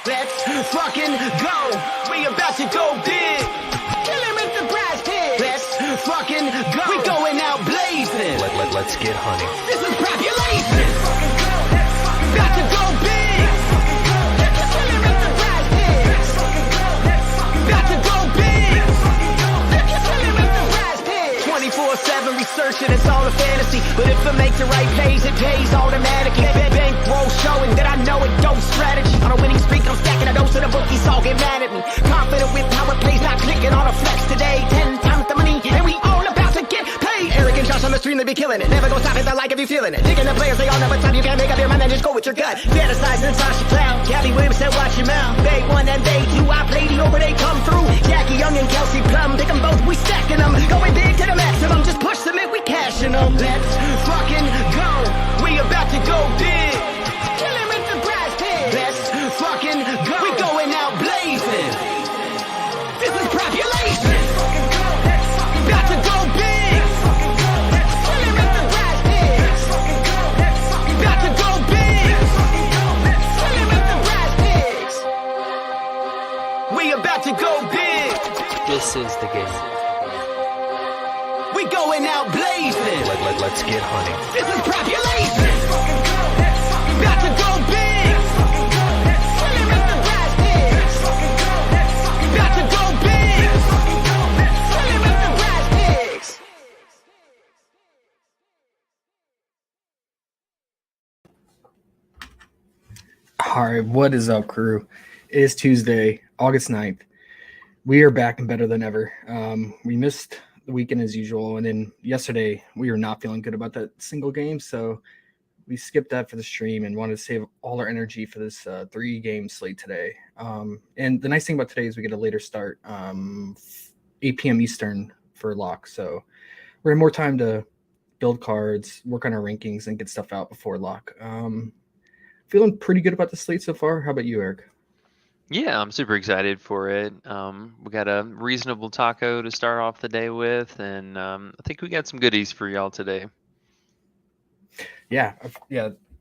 Let's fucking go. We about to go big. Kill him with the PrizePicks. Let's fucking go. We going out blazing. Let's get hunting. This is population. About to go big. Kill him with the PrizePicks. About to go big. Kill him with the PrizePicks. 24/7 researching, it's all a fantasy. But if I make the right plays, it pays automatically. Bankroll showing that I know it goes strategy. On a winning streak, I'm stacking a dose of the bookies, all get mad at me. Confident with power plays, not clicking on a flex today. 10 times the money, and we all about to get paid. Arrogant shots on the stream, they be killing it. Never gonna stop it, I like if you feeling it. Picking the players, they all never time. You can't make up your mind, then just go with your gut. Fantasize and Sasha Cloud. Gabby Williams said, watch your mouth. They won and they two, I played it over, they come through. Jackie Young and Kelsey Plum, pick them both, we stacking them. Going big to the maximum, just push them in, we cashing them. Let's fucking go, we about to go big. Kill him with the PrizePicks. Let's fucking go, we going out blazing. This is population. About to go big. Kill him with the PrizePicks. About to go big. Kill him with the PrizePicks. We about to go big. This is the game. We going out blazing. Let's get hunting. This is population. About to go big. Kill him with the PrizePicks. About to go big. Kill him with the PrizePicks. All right, what is up, crew? It is Tuesday, August 9th. We are back and better than ever. We missed the weekend as usual, and then yesterday we were not feeling good about that single game, so we skipped that for the stream and wanted to save all our energy for this 3-game slate today. And the nice thing about today is we get a later start, 8 p.m. Eastern for lock, so we're in more time to build cards, work on our rankings, and get stuff out before lock. Feeling pretty good about the slate so far. How about you, Eric? Yeah, I'm super excited for it. We got a reasonable taco to start off the day with, and I think we got some goodies for y'all today. Yeah.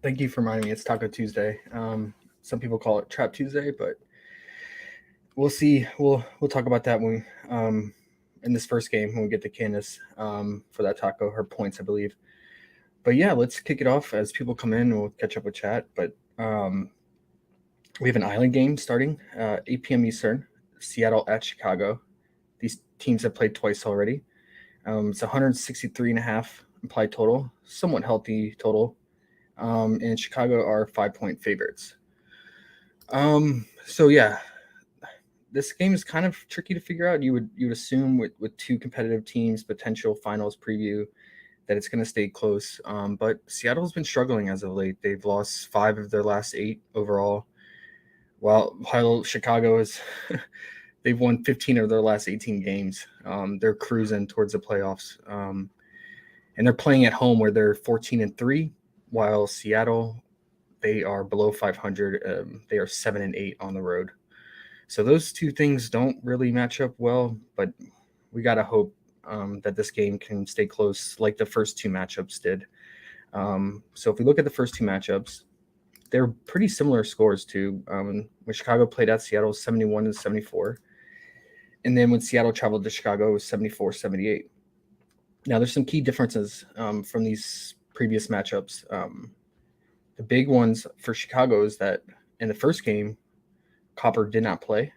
Thank you for reminding me. It's Taco Tuesday. Some people call it Trap Tuesday, but we'll see. We'll talk about that when in this first game when we get to Candace for that taco. Her points, I believe. But yeah, let's kick it off as people come in. We'll catch up with chat, but. We have an island game starting 8 p.m. Eastern, Seattle at Chicago. These teams have played twice already. It's 163.5 implied total, somewhat healthy total. And Chicago are 5-point favorites. So yeah, this game is kind of tricky to figure out. You would assume with two competitive teams, potential finals preview, that it's going to stay close. But Seattle's been struggling as of late. They've lost 5 of their last 8 overall. While Chicago is, they've won 15 of their last 18 games. They're cruising towards the playoffs, and they're playing at home where they're 14-3. While Seattle, they are below 500. They are 7-8 on the road. So those two things don't really match up well. But we gotta hope that this game can stay close, like the first 2 matchups did. So if we look at the first 2 matchups. They're pretty similar scores too. When Chicago played at Seattle, 71-74. And then when Seattle traveled to Chicago, it was 74-78. Now, there's some key differences from these previous matchups. The big ones for Chicago is that in the first game, Copper did not play.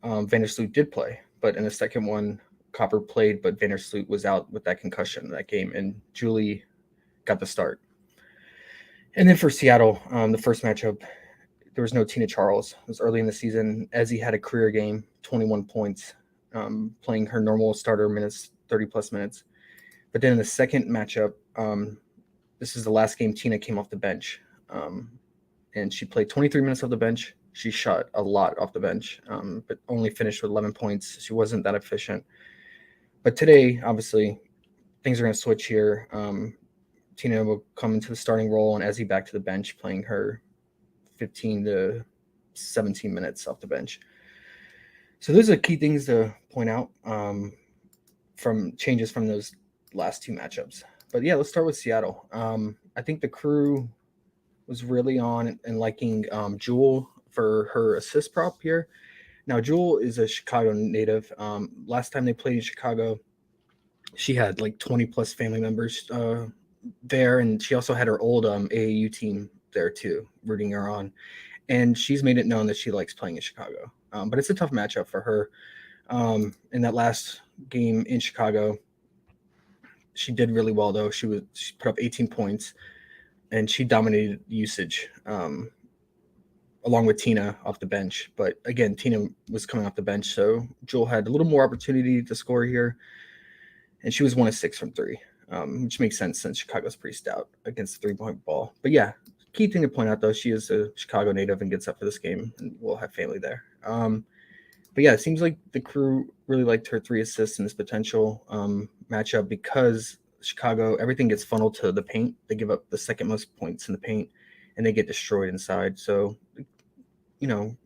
Vandersloot did play. But in the second one, Copper played, but Vandersloot was out with that concussion in that game. And Julie got the start. And then for Seattle, the first matchup, there was no Tina Charles. It was early in the season. Ezzy had a career game, 21 points, playing her normal starter minutes, 30-plus minutes. But then in the second matchup, this is the last game Tina came off the bench. And she played 23 minutes off the bench. She shot a lot off the bench, but only finished with 11 points. She wasn't that efficient. But today, obviously, things are going to switch here. Tina will come into the starting role and Ezzy back to the bench, playing her 15 to 17 minutes off the bench. So those are key things to point out from changes from those last 2 matchups. But yeah, let's start with Seattle. I think the Crew was really on and liking Jewel for her assist prop here. Now, Jewel is a Chicago native. Last time they played in Chicago, she had like 20 plus family members there, and she also had her old AAU team there too, rooting her on. And she's made it known that she likes playing in Chicago. But it's a tough matchup for her. In that last game in Chicago, she did really well though. She put up 18 points, and she dominated usage along with Tina off the bench. But again, Tina was coming off the bench, so Jewel had a little more opportunity to score here, and she was 1 of 6 from three, which makes sense since Chicago's pretty stout against the 3-point ball. But yeah, key thing to point out though, she is a Chicago native and gets up for this game, and we'll have family there. But yeah, it seems like the crew really liked her 3 assists in this potential matchup because Chicago, everything gets funneled to the paint. They give up the second most points in the paint, and they get destroyed inside. So,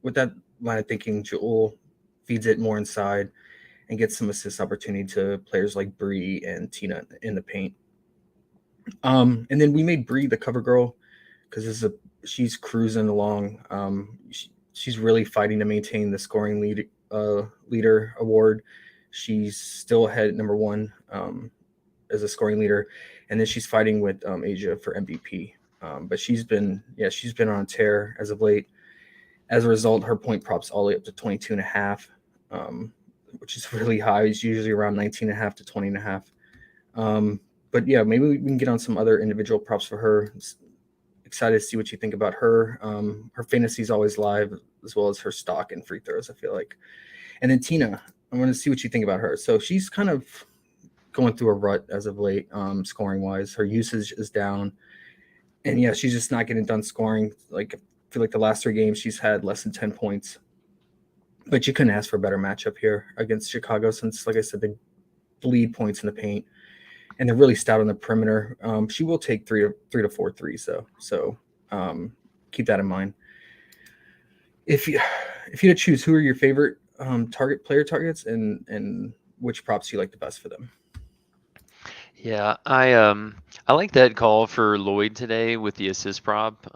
with that line of thinking, Jewel feeds it more inside and gets some assist opportunity to players like Bree and Tina in the paint. And then we made Bree the cover girl because she's cruising along. She's really fighting to maintain the scoring leader award. She's still ahead at number 1 as a scoring leader, and then she's fighting with Asia for MVP. But she's been on a tear as of late. As a result, her point props all the way up to 22.5, which is really high. It's usually around 19.5 to 20.5. But yeah, maybe we can get on some other individual props for her. Excited to see what you think about her. Her fantasy is always live, as well as her stock and free throws, I feel like. And then Tina, I want to see what you think about her. So she's kind of going through a rut as of late, scoring wise. Her usage is down, and yeah, she's just not getting done scoring. Like, I feel like the last 3 games she's had less than 10 points. But you couldn't ask for a better matchup here against Chicago, since, like I said, they bleed points in the paint, and they're really stout on the perimeter. She will take 3 to 4 threes though, so keep that in mind. If you had to choose, who are your favorite player targets, and which props you like the best for them? Yeah, I like that call for Lloyd today with the assist prop.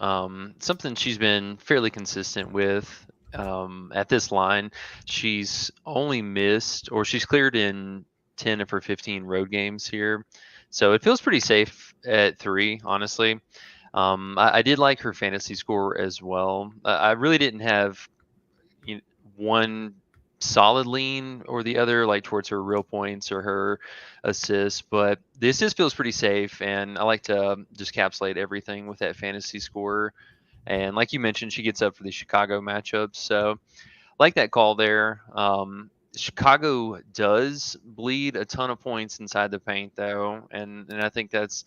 Something she's been fairly consistent with at this line. She's only missed, or she's cleared in 10 of her 15 road games here, so it feels pretty safe at 3, honestly. I did like her fantasy score as well. I really didn't have one solid lean or the other, like towards her real points or her assists, but the assist feels pretty safe, and I like to just capsulate everything with that fantasy score. And like you mentioned, she gets up for the Chicago matchups, so like that call there. Chicago does bleed a ton of points inside the paint though, and I think that's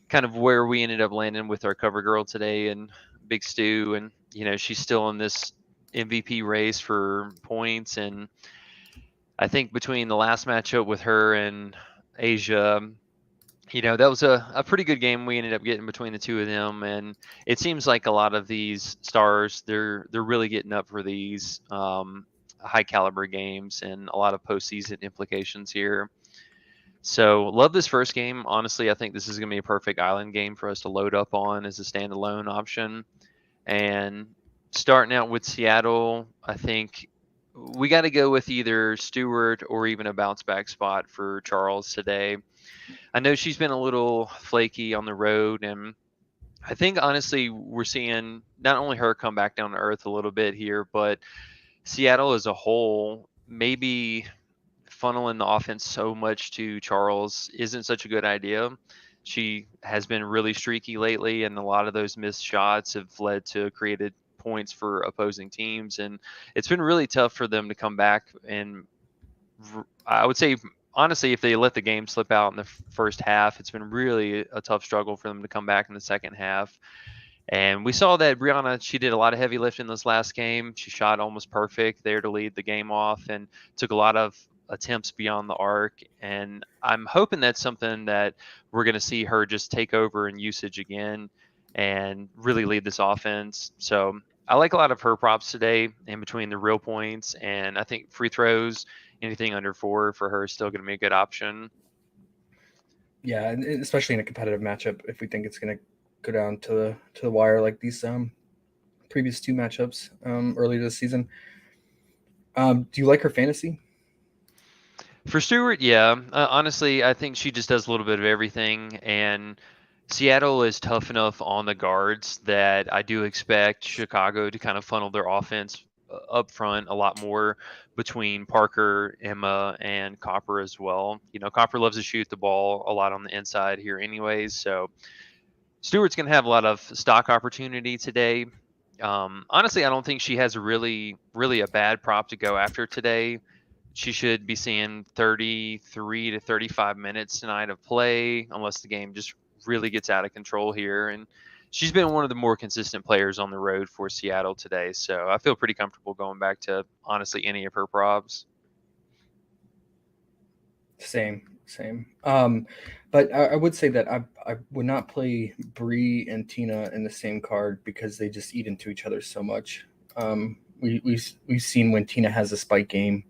kind of where we ended up landing with our cover girl today and Big Stu. And she's still in this MVP race for points, and I think between the last matchup with her and Asia, that was a pretty good game we ended up getting between the two of them. And it seems like a lot of these stars, they're really getting up for these high caliber games and a lot of postseason implications here. So love this first game. Honestly, I think this is going to be a perfect island game for us to load up on as a standalone option. And starting out with Seattle, I think we got to go with either Stewart or even a bounce back spot for Charles today. I know she's been a little flaky on the road, and I think honestly we're seeing not only her come back down to earth a little bit here, but Seattle as a whole maybe funneling the offense so much to Charles isn't such a good idea. She has been really streaky lately, and a lot of those missed shots have led to created points for opposing teams, and it's been really tough for them to come back. And I would say, honestly, if they let the game slip out in the first half, it's been really a tough struggle for them to come back in the second half. And we saw that Brianna, she did a lot of heavy lifting this last game. She shot almost perfect there to lead the game off and took a lot of attempts beyond the arc. And I'm hoping that's something that we're going to see her just take over in usage again and really lead this offense. So I like a lot of her props today in between the real points. And I think free throws, anything under 4 for her is still going to be a good option. Yeah, and especially in a competitive matchup, if we think it's going to go down to the wire like these previous two matchups earlier this season. Do you like her fantasy? For Stewart, yeah. Honestly, I think she just does a little bit of everything, and Seattle is tough enough on the guards that I do expect Chicago to kind of funnel their offense up front a lot more between Parker, Emma, and Copper as well. Copper loves to shoot the ball a lot on the inside here, anyways. So Stewart's going to have a lot of stock opportunity today. Honestly, I don't think she has really a bad prop to go after today. She should be seeing 33 to 35 minutes tonight of play, unless the game just really gets out of control here. And she's been one of the more consistent players on the road for Seattle today. So I feel pretty comfortable going back to, honestly, any of her props. Same. But I would say that I would not play Bree and Tina in the same card because they just eat into each other so much. We've seen when Tina has a spike game,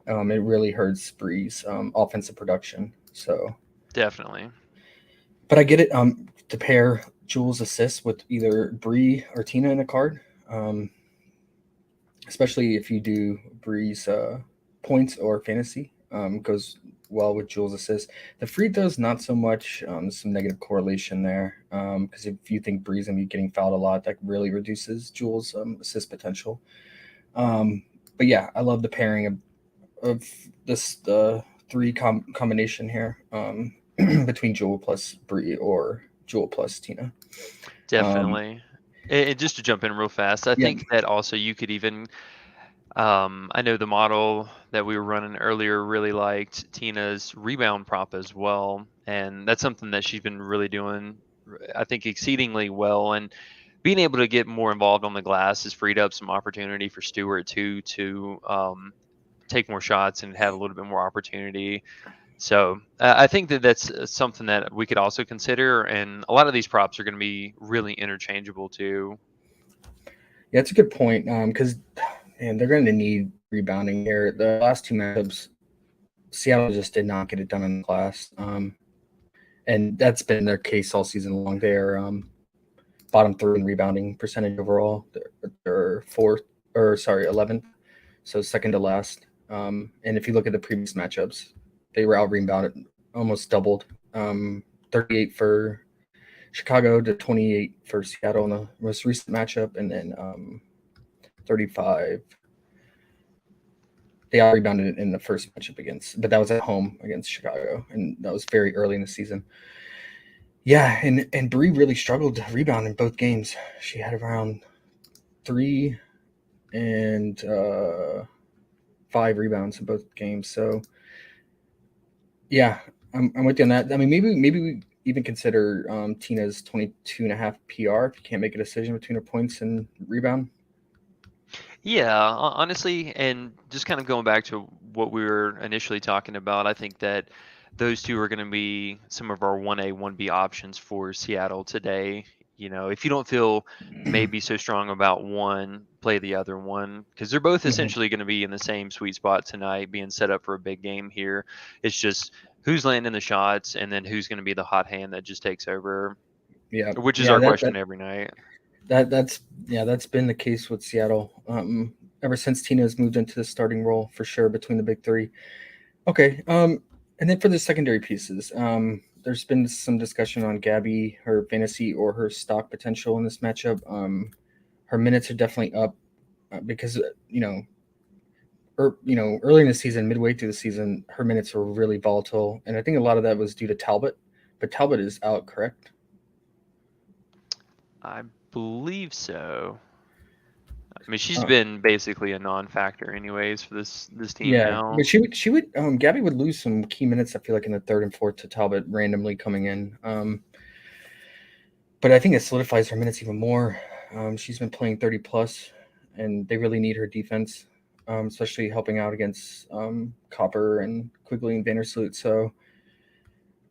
it really hurts Bree's offensive production. So Definitely. but I get it. To pair Jules' assists with either Bree or Tina in a card, especially if you do Bree's points or fantasy, goes well with Jules' assist. The free throws, not so much. Some negative correlation there because if you think Bree's gonna be getting fouled a lot, that really reduces Jules' assist potential. But yeah, I love the pairing of this the three combination here between Jewel plus Bree or Jewel plus Tina. Definitely. And just to jump in real fast, I Yeah. think that also you could even I know the model that we were running earlier really liked Tina's rebound prop as well, and that's something that she's been really doing, I think, exceedingly well. And being able to get more involved on the glass has freed up some opportunity for Stewart too to take more shots and have a little bit more opportunity. So I think that that's something that we could also consider, and a lot of these props are going to be really interchangeable too. Yeah, it's a good point because man, they're going to need rebounding here. The last two matchups, Seattle just did not get it done in the glass, and that's been their case all season long. They're bottom three in rebounding percentage overall. They're 11th, so second to last. And if you look at the previous matchups, they were out rebounded, almost doubled. 38 for Chicago to 28 for Seattle in the most recent matchup, and then 35. They out rebounded in the first matchup but that was at home against Chicago, and that was very early in the season. Yeah, and Bree really struggled to rebound in both games. She had around 3 and 5 rebounds in both games. So yeah, I'm with you on that. I mean, maybe we even consider Tina's 22.5 PR if you can't make a decision between her points and rebound. Yeah, honestly, and just kind of going back to what we were initially talking about, I think that those two are going to be some of our 1A, 1B options for Seattle today. If you don't feel maybe so strong about one, play the other one because they're both Mhm. essentially going to be in the same sweet spot tonight, being set up for a big game here. It's just who's landing the shots and then who's going to be the hot hand that just takes over, Yeah, which is yeah, our question every night. that's been the case with Seattle ever since Tina's moved into the starting role for sure between the big three. Okay, and then for the secondary pieces, there's been some discussion on Gabby, her fantasy or her stock potential in this matchup. Her minutes are definitely up because early in the season, midway through the season, her minutes were really volatile, and I think a lot of that was due to Talbot. But Talbot is out, correct? I believe so. I mean, she's Uh, been basically a non-factor anyways for this team yeah, now. but she would Gabby would lose some key minutes. I feel like in the third and fourth to Talbot randomly coming in. But I think it solidifies her minutes even more. She's been playing 30 plus, and they really need her defense, especially helping out against Copper and Quigley and Vandersloot. So,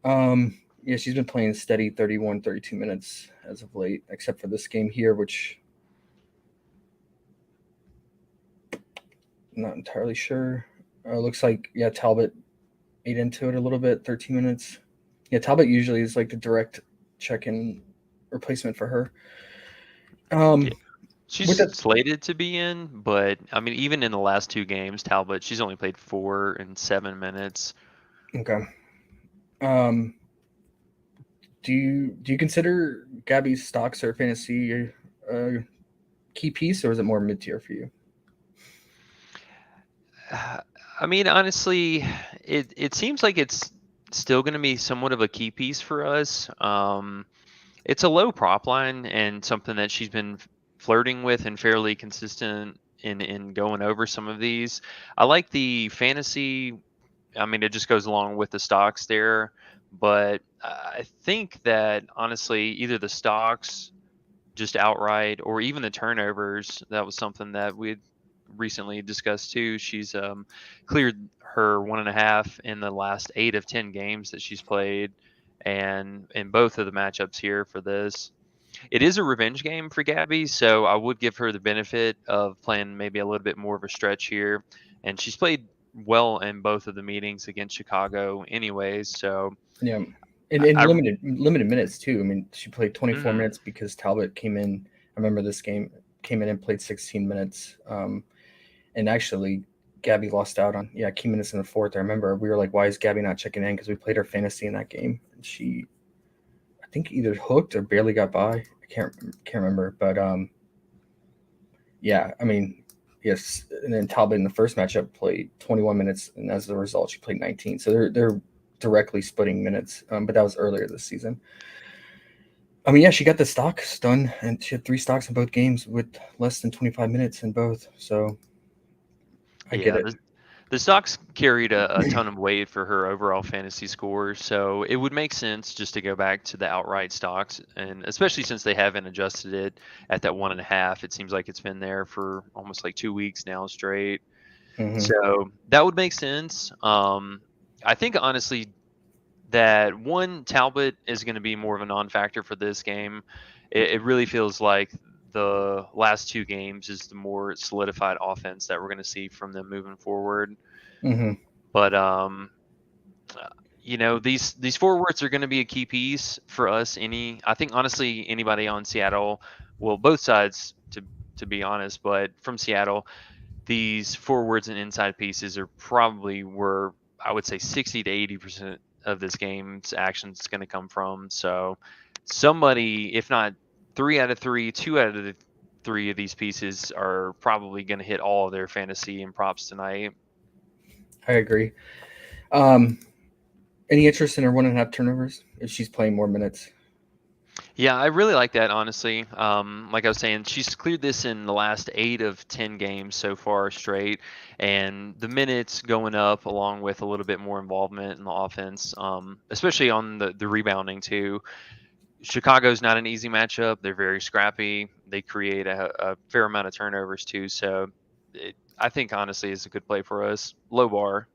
yeah, she's been playing steady 31, 32 minutes as of late, except for this game here, which I'm not entirely sure. Looks like, yeah, Talbot ate into it a little bit, 13 minutes. Yeah, Talbot usually is like the direct check-in replacement for her. Yeah. With She's that, slated to be in, but I mean, even in the last 2 games, Talbot, she's only played 4 and 7 minutes. okay. Um, do you consider Gabby's stocks or fantasy a key piece, or is it more mid tier for you? I mean, honestly, it seems like it's still going to be somewhat of a key piece for us. It's a low prop line and something that she's been flirting with and fairly consistent in going over some of these. I like the fantasy. I mean, it just goes along with the stocks there, but I think that honestly, either the stocks just outright or even the turnovers, that was something that we'd recently discussed too. She's cleared her 1.5 in the last 8 of 10 games that she's played, and in both of the matchups here for this. It is a revenge game for Gabby, so I would give her the benefit of playing maybe a little bit more of a stretch here. And she's played well in both of the meetings against Chicago, anyways. So Yeah, and I limited minutes too. I mean, she played 24 mhm. minutes because Talbot came in. I remember this game came in and played 16 minutes. And actually, Gabby lost out on key minutes in the fourth. I remember we were like, "Why is Gabby not checking in?" Because we played her fantasy in that game. And she, I think, either hooked or barely got by. I can't remember, but yeah, I mean, yes. And then Talbot in the first matchup played 21 minutes, and as a result, she played 19. So they're directly splitting minutes. But that was earlier this season. I mean, yeah, she got the stocks done, and she had 3 stocks in both games with less than 25 minutes in both. So I get Yeah, it. the stocks carried a ton of weight for her overall fantasy score, so it would make sense just to go back to the outright stocks, and especially since they haven't adjusted it at that 1.5. It seems like it's been there for almost like 2 weeks now straight. Hmm. So that would make sense. I think honestly that one Talbot is going to be more of a non-factor for this game. It really feels like the last 2 games is the more solidified offense that we're going to see from them moving forward. Hmm. But uh, these forwards are going to be a key piece for us. I think honestly anybody on Seattle, well, both sides to be honest, but from Seattle, these forwards and inside pieces are probably where I would say 60 to 80% of this game's action is going to come from. So somebody, if not 3 out of 3, 2 out of the 3 of these pieces are probably going to hit all of their fantasy and props tonight. I agree. Um, any interest in her 1.5 turnovers if she's playing more minutes? Yeah, I really like that, honestly. Like I was saying, she's cleared this in the last 8 of 10 games so far straight, and the minutes going up along with a little bit more involvement in the offense, especially on the rebounding too. Chicago's not an easy matchup. They're very scrappy. They create a fair amount of turnovers too. So I think honestly it's a good play for us. Low bar.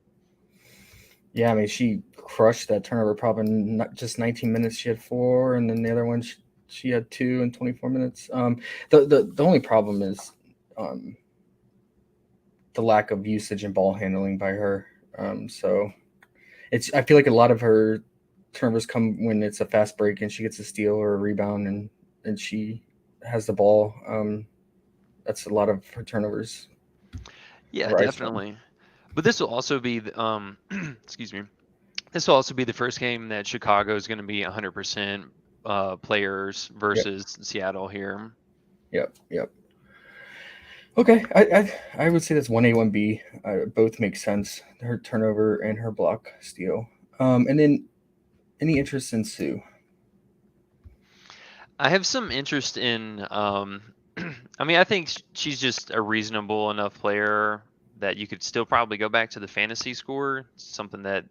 Yeah, I mean, she crushed that turnover problem. Not just 19 minutes, she had 4, and then the other one she had 2 in 24 minutes. The only problem is um, the lack of usage and ball handling by her. So I feel like a lot of her turnovers come when it's a fast break and she gets a steal or a rebound and she has the ball. That's a lot of her turnovers. Yeah, Or ice time. definitely. But this will also be excuse me. This will also be the first game that Chicago is going to be 100% players Yep, versus Seattle here. yep. Okay, I would say that's 1A, 1B. Both make sense. Her turnover and her block steal. And then any interest in Sue? I have some interest in. I mean, I think she's just a reasonable enough player that you could still probably go back to the fantasy score. Something that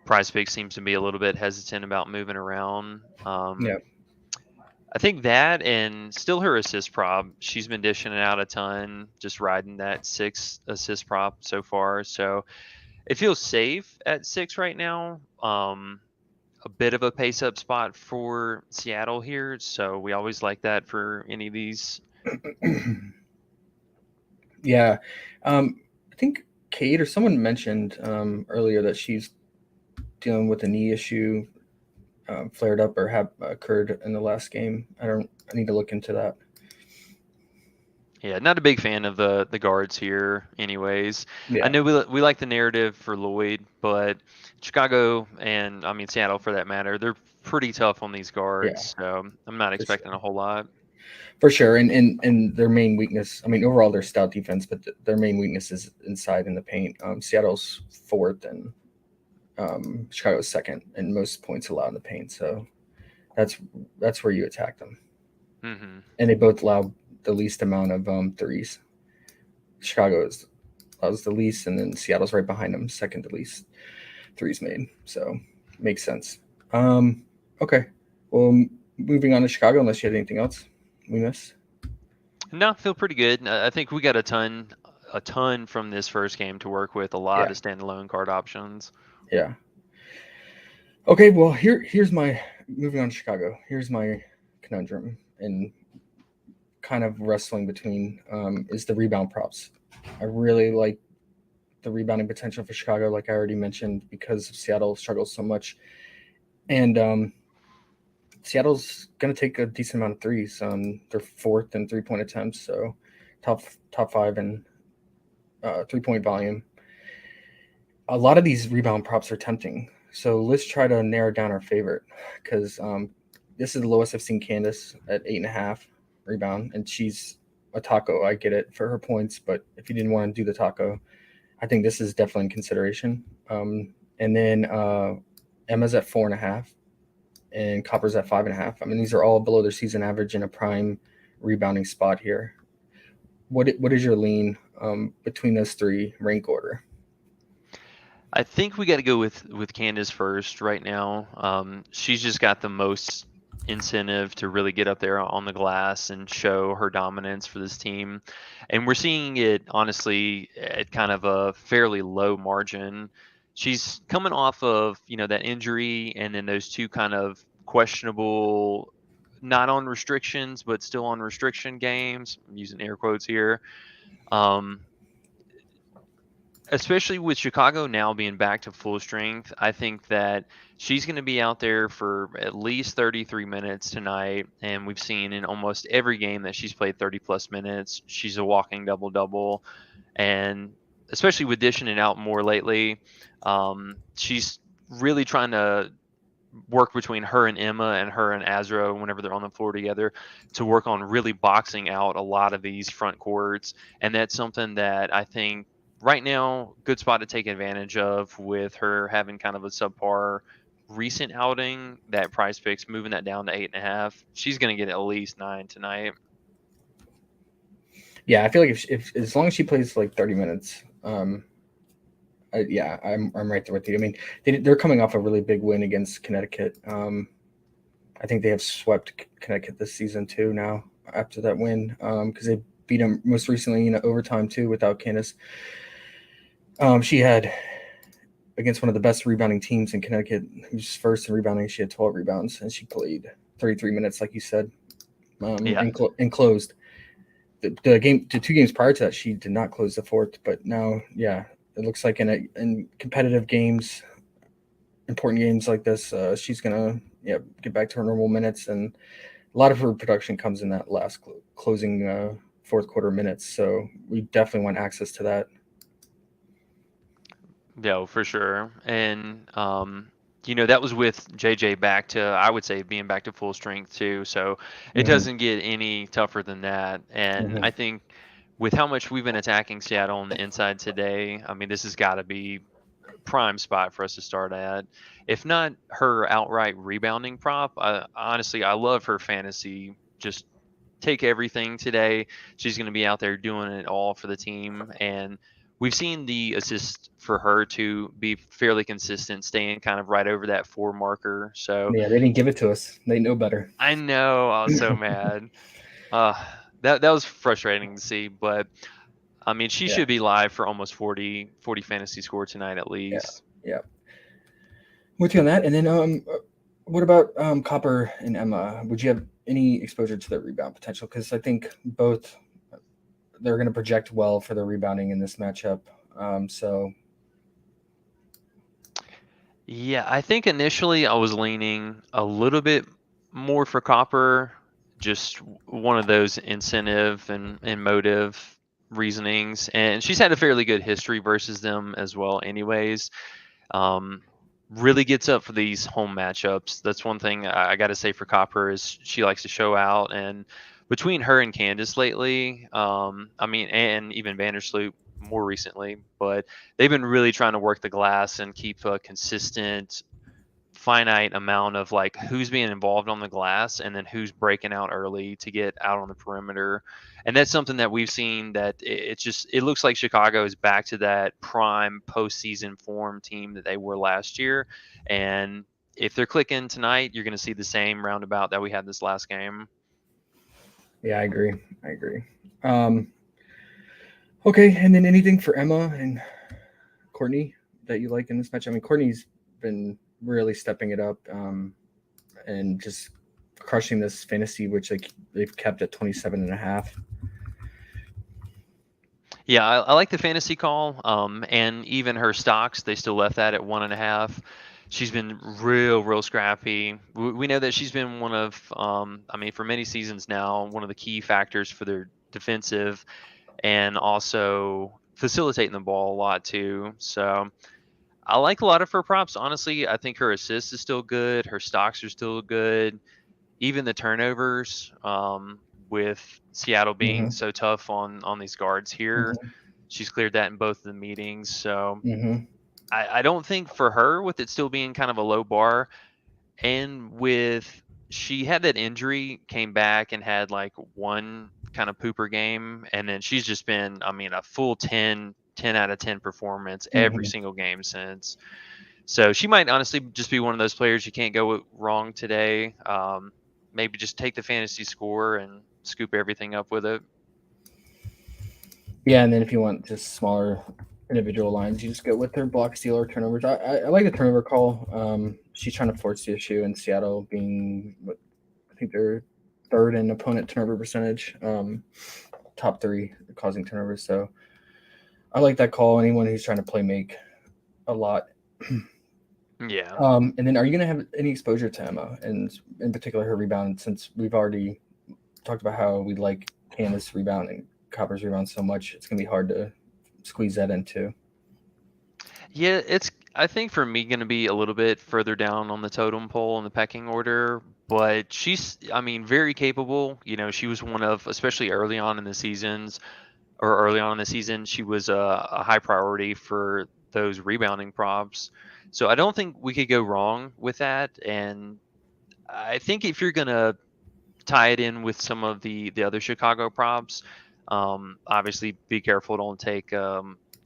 PrizePicks seems to be a little bit hesitant about moving around. Yeah. I think that and still her assist prop. She's been dishing it out a ton, just riding that 6 assist prop so far. So it feels safe at 6 right now. A bit of a pace up spot for Seattle here. So we always like that for any of these. Yeah. I think Kate or someone mentioned earlier that she's dealing with a knee issue. flared up or have occurred in the last game. I need to look into that. Yeah, not a big fan of the guards here anyways. I Yeah, know we like the narrative for Lloyd, but Chicago and I mean Seattle for that matter, they're pretty tough on these yeah, guards, so I'm not for expecting sure. a whole lot. For sure, and their main weakness. I mean, overall, their stout defense, but their main weakness is inside in the paint. Seattle's fourth, and Chicago's second in most points allowed in the paint. So that's where you attack them. Hmm. And they both allow the least amount of threes. Chicago allows the least, and then Seattle's right behind them, second to least threes made. So makes sense. Okay, well, moving on to Chicago, unless you had anything else we missed. No, I feel pretty good. I think we got a ton from this first game to work with. A lot Yeah, of standalone card options. yeah. Okay, well, here's my moving on to Chicago. Here's my conundrum and kind of wrestling between is the rebound props. I really like the rebounding potential for Chicago, like I already mentioned, because Seattle struggles so much, and Seattle's going to take a decent amount of threes. They're fourth in 3-point attempts, so top five in 3-point volume. A lot of these rebound props are tempting. So let's try to narrow down our favorite because this is the lowest I've seen Candace at 8.5 rebound, and she's a taco. I get it for her points, but if you didn't want to do the taco, I think this is definitely in consideration. And then Emma's at 4.5, and Copper's at 5.5. I mean, these are all below their season average in a prime rebounding spot here. What is your lean between those three rank order? I think we got to go with Candace first right now. She's just got the most incentive to really get up there on the glass and show her dominance for this team. And we're seeing it honestly at kind of a fairly low margin. She's coming off of, that injury and then those two kind of questionable, not on restrictions, but still on restriction games. I'm using air quotes here. Um, Especially with Chicago now being back to full strength, I think that she's going to be out there for at least 33 minutes tonight. And we've seen in almost every game that she's played 30 plus minutes, she's a walking double double. And especially with dishing it out more lately, she's really trying to work between her and Emma and her and Azra whenever they're on the floor together to work on really boxing out a lot of these front courts. And that's something that I think right now, good spot to take advantage of with her having kind of a subpar recent outing. That PrizePicks moving that down to 8.5. She's going to get at least 9 tonight. Yeah, I feel like if as long as she plays like 30 minutes, yeah, I'm right there with you. I mean, they're coming off a really big win against Connecticut. I think they have swept Connecticut this season too. Now after that win, because they beat them most recently in overtime too without Candace. She had against one of the best rebounding teams in Connecticut, who's first in rebounding. She had 12 rebounds and she played 33 minutes, like you said, Yeah. and closed. The 2 games prior to that, she did not close the fourth, but now, yeah, it looks like in competitive games, important games like this, she's gonna get back to her normal minutes, and a lot of her production comes in that last closing fourth quarter minutes. So we definitely want access to that. Yeah, for sure. And that was with JJ back to, I would say, being back to full strength too. So it Mm-hmm. doesn't get any tougher than that. And Mm-hmm. I think with how much we've been attacking Seattle on the inside today, I mean, this has got to be prime spot for us to start at. If not her outright rebounding prop, honestly, I love her fantasy. Just take everything today. She's going to be out there doing it all for the team. And we've seen the assist for her to be fairly consistent, staying kind of right over that 4 marker. So Yeah, they didn't give it to us. They know better. I know I was so mad. Uh, that was frustrating to see, but I mean, she Yeah, should be live for almost 40 fantasy score tonight at yeah, least. yeah. With you on that, and then what about Copper and Emma? Would you have any exposure to their rebound potential? Because I think both they're going to project well for their rebounding in this matchup. So Yeah, I think initially I was leaning a little bit more for Copper, just one of those incentive and motive reasonings. And she's had a fairly good history versus them as well, anyways. Um, really gets up for these home matchups. That's one thing I got to say for Copper is she likes to show out. And between her and Candace lately, I mean, and even Vandersloot more recently, but they've been really trying to work the glass and keep a consistent finite amount of like who's being involved on the glass and then who's breaking out early to get out on the perimeter. And that's something that we've seen that it's just it looks like Chicago is back to that prime postseason form team that they were last year. And if they're clicking tonight, you're going to see the same roundabout that we had this last game. Yeah, I agree. I agree. Um, okay, and then anything for Emma and Courtney that you like in this match? I mean, Courtney's been really stepping it up and just crushing this fantasy, which they've kept at 27.5. Yeah, I like the fantasy call. And even her stocks, they still left that at 1.5. She's been real scrappy. We know that she's been one of, I mean, for many seasons now, one of the key factors for their defensive and also facilitating the ball a lot too. So I like a lot of her props. Honestly, I think her assist is still good. Her stocks are still good. Even the turnovers, with Seattle being Mm-hmm. so tough on these guards here, Mm-hmm. she's cleared that in both of the meetings. So Mm-hmm. I don't think for her, with it still being kind of a low bar, and with she had that injury, came back and had like one kind of pooper game, and then she's just been, I mean, a full 10 out of 10 performance every Mm-hmm. single game since. So she might honestly just be one of those players you can't go wrong today. Maybe just take the fantasy score and scoop everything up with it. Yeah, and then if you want just smaller individual lines, you just go with their block, steal, or turnovers. I like the turnover call. She's trying to force the issue in Seattle, being what I think they're third in opponent turnover percentage, top three causing turnovers. So I like that call. Anyone who's trying to play make a lot. Yeah. And then are you going to have any exposure to Emma and in particular her rebound, since we've already talked about how we like Candace rebound and Copper's rebound so much, it's going to be hard to squeeze that into. Yeah, it's I think for me going to be a little bit further down on the totem pole in the pecking order, but she's, I mean, very capable. You know, she was one of, especially early on in the seasons or early on in the season, she was a high priority for those rebounding props. So I don't think we could go wrong with that. And I think if you're going to tie it in with some of the other Chicago props, obviously be careful, don't take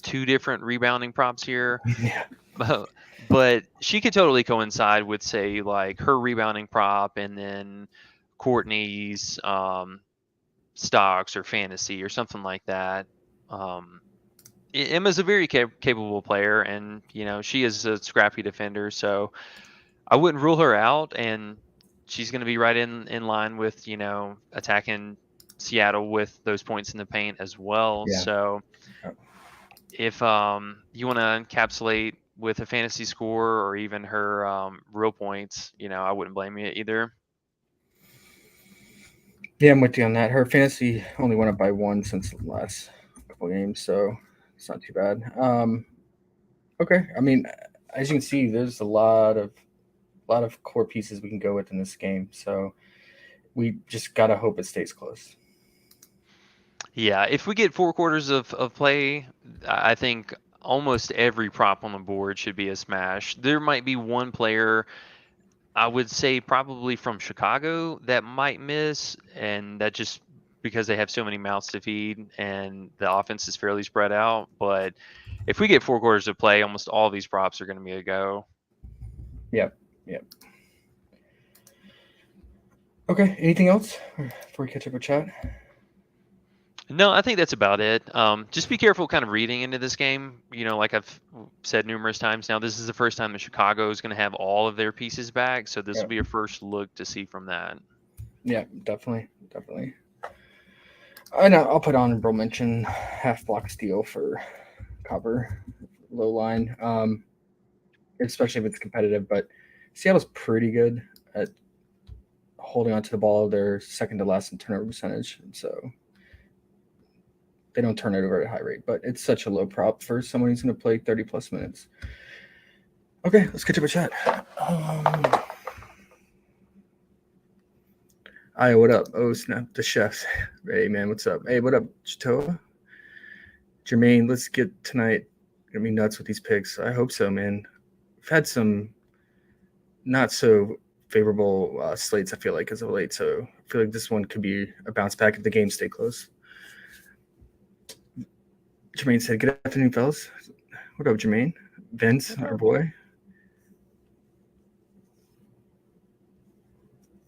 two different rebounding props here. Yeah. But she could totally coincide with, say, like her rebounding prop and then Courtney's stocks or fantasy or something like that. Um, Emma's a very capable player, and you know she is a scrappy defender, so I wouldn't rule her out. And she's going to be right in line with, you know, attacking Seattle with those points in the paint as well. Yeah. So if you want to encapsulate with a fantasy score or even her real points, you know, I wouldn't blame you either. Yeah, I'm with you on that. Her fantasy only went up by one since the last couple games, so it's not too bad. Okay, I mean, as you can see, there's a lot of core pieces we can go with in this game. So we just gotta hope it stays close. Yeah, if we get 4 quarters of play, I think almost every prop on the board should be a smash. There might be one player, I would say probably from Chicago, that might miss, and that just because they have so many mouths to feed and the offense is fairly spread out. But if we get 4 quarters of play, almost all these props are going to be a go. Yep. Yep. Okay. Anything else before we catch up with chat? No, I think that's about it. Just be careful kind of reading into this game. You know, like I've said numerous times now, this is the first time that Chicago is going to have all of their pieces back. So this will be a first look to see from that. Yeah, definitely. Definitely. I know I'll put honorable mention half block steal for Copper low line. especially if it's competitive. But Seattle's pretty good at holding onto the ball. They're second to last in turnover percentage, so they don't turn it over at a high rate. But it's such a low prop for someone who's going to play 30-plus minutes. Okay, let's catch up a chat. What up? Oh, snap, the chefs. Hey, man, what's up? Hey, what up, Chitoa? Jermaine, let's get tonight. Gonna be nuts with these picks. I hope so, man. We've had some not so favorable slates, I feel like, as of late. So I feel like this one could be a bounce back if the games stay close. Jermaine said, good afternoon, fellas. What up, Jermaine? Vince, our boy.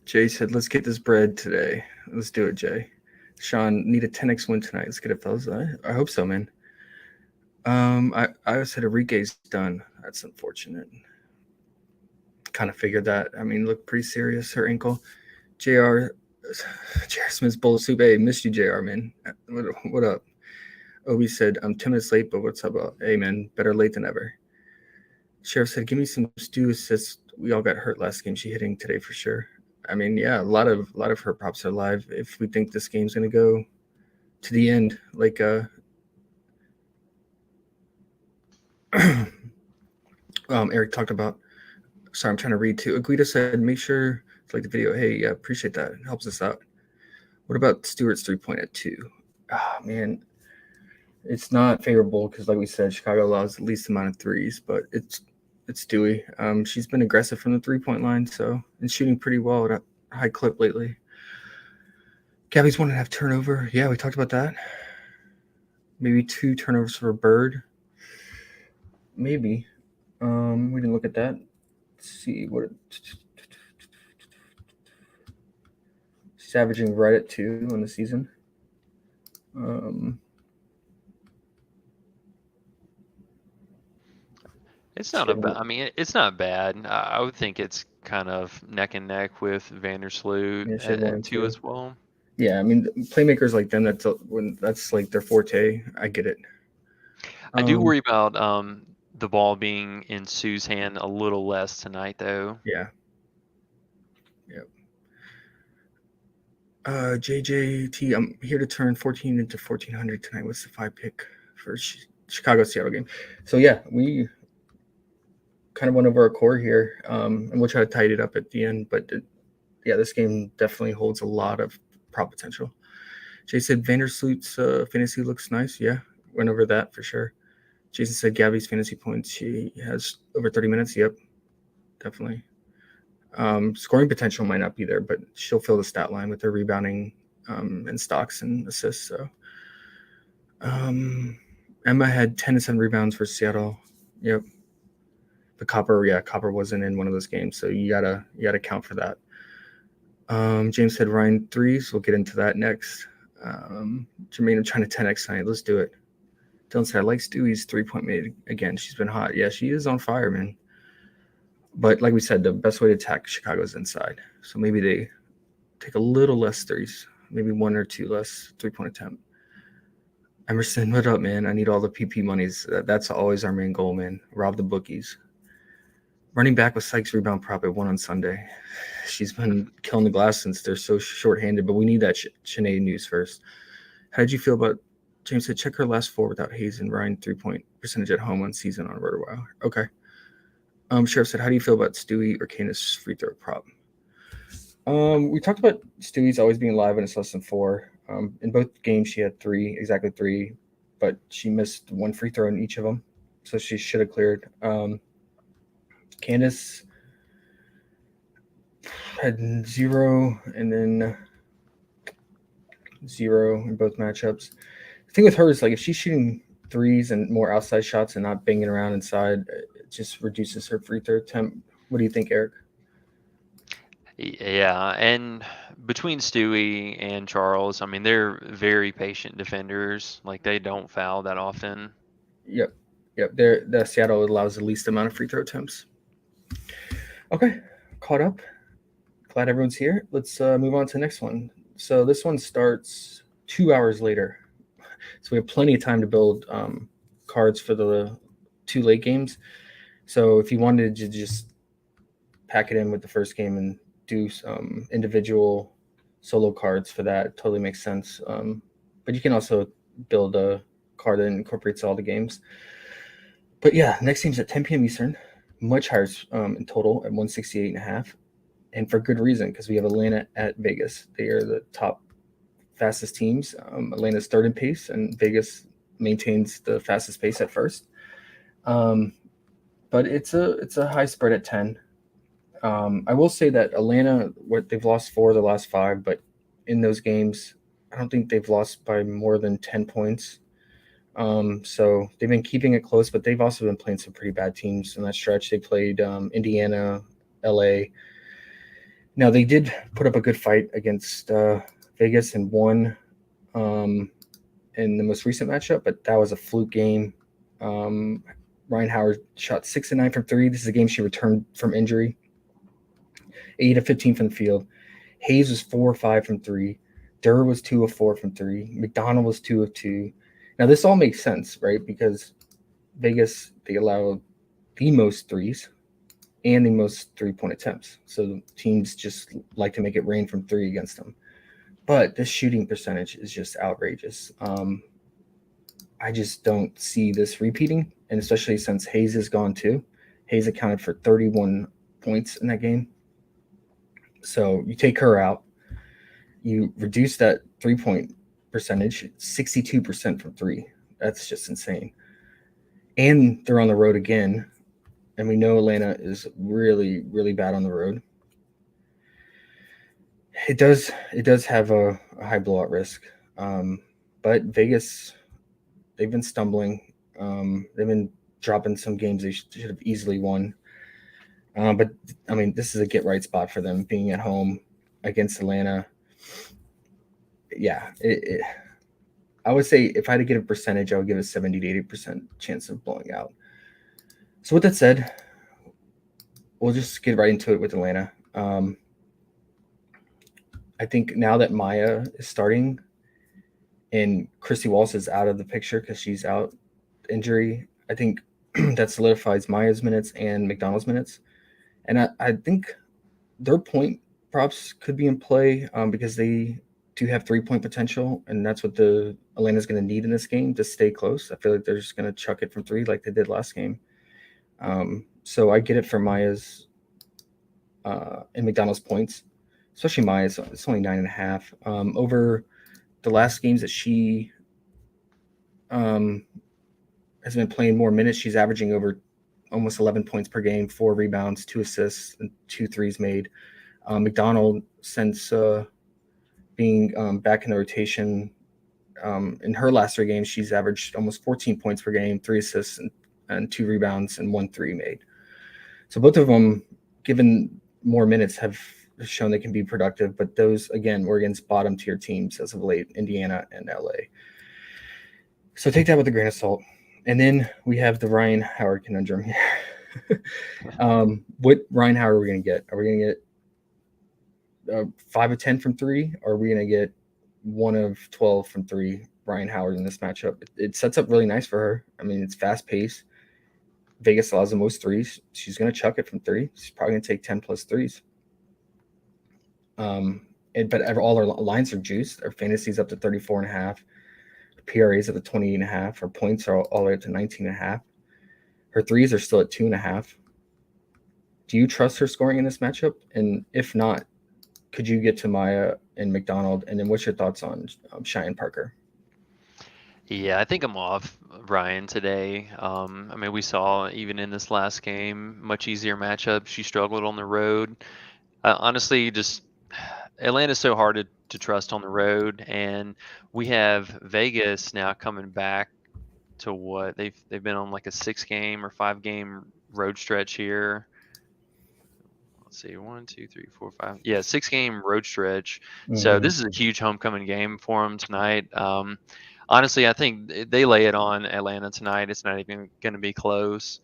Jay said, let's get this bread today. Let's do it, Jay. Sean, need a 10x win tonight. Let's get it, fellas. I hope so, man. I said Enrique's done. That's unfortunate. Kind of figured that. I mean, looked pretty serious, her ankle. JR Smith's bowl of soup. Hey, missed you, JR, man. What up? Obi said, I'm 10 minutes late, but what's up? Hey, man, better late than ever. Sheriff said, give me some Stu assists. We all got hurt last game. She hitting today for sure. I mean, yeah, a lot of her props are live. If we think this game's going to go to the end, like Eric talked about. Sorry, I'm trying to read too. Aguita said, make sure to like the video. Hey, yeah, appreciate that. It helps us out. What about Stewart's 3-point at 2? Oh, man, it's not favorable because, like we said, Chicago allows the least amount of threes, but it's Dewey. She's been aggressive from the 3-point line, and shooting pretty well at a high clip lately. Gabby's 1.5 turnover. Yeah, we talked about that. Maybe 2 turnovers for Bird. Maybe. We didn't look at that. Let's see what she's averaging right at 2 on the season. It's not it's not bad. I would think it's kind of neck and neck with Vandersloot at 2 as well. Yeah, I mean, playmakers like them, that's like their forte. I get it. I do worry about the ball being in Sue's hand a little less tonight, though. Yeah. Yep. JJT, I'm here to turn 14 into 1400 tonight. What's the 5 pick for Chicago Seattle game? So yeah, we kind of went over our core here, and we'll try to tidy it up at the end. But this game definitely holds a lot of prop potential. Jay said Vandersloot's fantasy looks nice. Yeah, went over that for sure. Jason said Gabby's fantasy points. She has over 30 minutes. Yep, definitely. Scoring potential might not be there, but she'll fill the stat line with her rebounding and stocks and assists. So Emma had 10 and 7 rebounds for Seattle. Yep. The Copper wasn't in one of those games, so you gotta count for that. James said Ryan 3s. We'll get into that next. Jermaine, I'm trying to 10x tonight. Let's do it. Dylan said I like Stewie's 3-point made again. She's been hot. Yeah, she is on fire, man. But like we said, the best way to attack Chicago is inside. So maybe they take a little less threes, maybe 1 or 2 less 3-point attempt. Emerson, what up, man? I need all the PP monies. That's always our main goal, man. Rob the bookies. Running back with Sykes rebound prop at 1 on Sunday. She's been killing the glass since they're so short-handed, but we need that Sinead news first. How did you feel about James said check her last 4 without Hayes and Ryan 3-point percentage at home on season on RotoWire. Okay. Sheriff said, how do you feel about Stewie or Canis free throw prop? We talked about Stewie's always being live and it's less than 4. In both games, she had exactly 3, but she missed 1 free throw in each of them, so she should have cleared. Candace had 0 and then 0 in both matchups. The thing with her is, like, if she's shooting 3s and more outside shots and not banging around inside, it just reduces her free throw attempt. What do you think, Eric? Yeah, and between Stewie and Charles, I mean, they're very patient defenders. Like, they don't foul that often. Yep. The Seattle allows the least amount of free throw attempts. Okay, caught up. Glad everyone's here. Let's move on to the next one. So this one starts 2 hours later. So we have plenty of time to build cards for the 2 late games. So if you wanted to just pack it in with the first game and do some individual solo cards for that, totally makes sense. But you can also build a card that incorporates all the games. But yeah, next game's at 10 p.m. Eastern, much higher in total at 168.5. And for good reason, because we have Atlanta at Vegas. They are the top fastest teams. Atlanta's third in pace, and Vegas maintains the fastest pace at first. But it's a high spread at 10. I will say that Atlanta, they've lost 4 of the last 5, but in those games, I don't think they've lost by more than 10 points. So they've been keeping it close, but they've also been playing some pretty bad teams in that stretch. They played Indiana, LA. Now they did put up a good fight against Vegas and won in the most recent matchup, but that was a fluke game. Ryan Howard shot 6 of 9 from 3. This is a game she returned from injury. 8 of 15 from the field. Hayes was 4 of 5 from 3. Durr was 2 of 4 from 3. McDonald was 2 of 2. Now this all makes sense, right? Because Vegas, they allow the most threes and the most 3-point attempts. So teams just like to make it rain from 3 against them. But this shooting percentage is just outrageous. I just don't see this repeating, and especially since Hayes is gone too. Hayes accounted for 31 points in that game. So you take her out, you reduce that 3-point percentage, 62% from 3. That's just insane. And they're on the road again, and we know Atlanta is really, really bad on the road. It does have a high blowout risk, but Vegas, they've been stumbling. They've been dropping some games they should have easily won. But I mean, this is a get right spot for them, being at home against Atlanta. Yeah, I would say if I had to get a percentage, I would give a 70 to 80% chance of blowing out. So with that said, we'll just get right into it with Atlanta. I think now that Maya is starting and Christy Walsh is out of the picture because she's out injury, I think that solidifies Maya's minutes and McDonald's minutes. And I think their point props could be in play because they do have 3-point potential, and that's what the Atlanta's going to need in this game to stay close. I feel like they're just going to chuck it from 3 like they did last game. So I get it for Maya's and McDonald's points, especially Maya's. It's only 9.5. Over the last games that she has been playing more minutes, she's averaging over almost 11 points per game, 4 rebounds, 2 assists, and 2 threes made. McDonald, since being back in the rotation, in her last 3 games, she's averaged almost 14 points per game, 3 assists, and 2 rebounds, and 1 3 made. So both of them, given more minutes, have shown they can be productive. But those, again, were against bottom tier teams as of late, Indiana and LA. So take that with a grain of salt. And then we have the Ryan Howard conundrum here. What Ryan Howard are we going to get? Are we going to get 5 of 10 from 3? Or are we going to get 1 of 12 from 3 Ryan Howard in this matchup? It sets up really nice for her. I mean, it's fast paced. Vegas allows the most threes. She's going to chuck it from 3. She's probably going to take 10 plus threes. But all our lines are juiced. Our fantasy's up to 34.5. PRA's at the 28.5. Her points are all the way up to 19.5. Her threes are still at 2.5. Do you trust her scoring in this matchup? And if not, could you get to Maya and McDonald? And then what's your thoughts on Cheyenne Parker? Yeah, I think I'm off Ryan today. I mean, we saw even in this last game, much easier matchup. She struggled on the road. Honestly, just Atlanta's so hard to trust on the road, and we have Vegas now coming back to what they've been on like a 6-game or 5-game road stretch here. Let's see, 1, 2, 3, 4, 5. Yeah, 6-game road stretch. So this is a huge homecoming game for them tonight. Honestly, I think they lay it on Atlanta tonight. It's not even going to be close.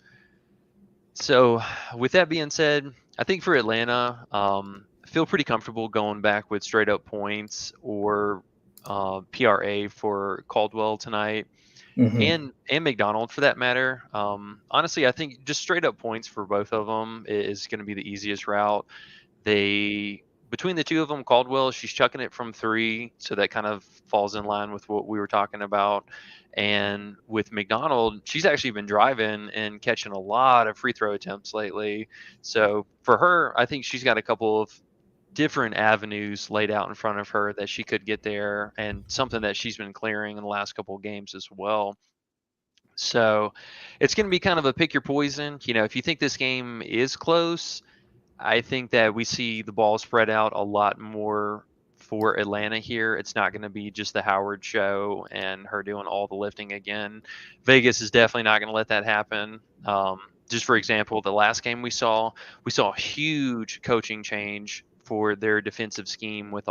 So with that being said, I think for Atlanta, I feel pretty comfortable going back with straight up points or PRA for Caldwell tonight. Hmm. and McDonald for that matter. Honestly, I think just straight up points for both of them is going to be the easiest route. They Between the two of them, Caldwell, she's chucking it from three, so that kind of falls in line with what we were talking about. And with McDonald, she's actually been driving and catching a lot of free throw attempts lately. So for her, I think she's got a couple of different avenues laid out in front of her that she could get there, and something that she's been clearing in the last couple of games as well. So it's going to be kind of a pick your poison. If you think this game is close, I think that we see the ball spread out a lot more for Atlanta here. It's not going to be just the Howard show and her doing all the lifting again. Vegas is definitely not going to let that happen. Just for example, the last game we saw a huge coaching change for their defensive scheme with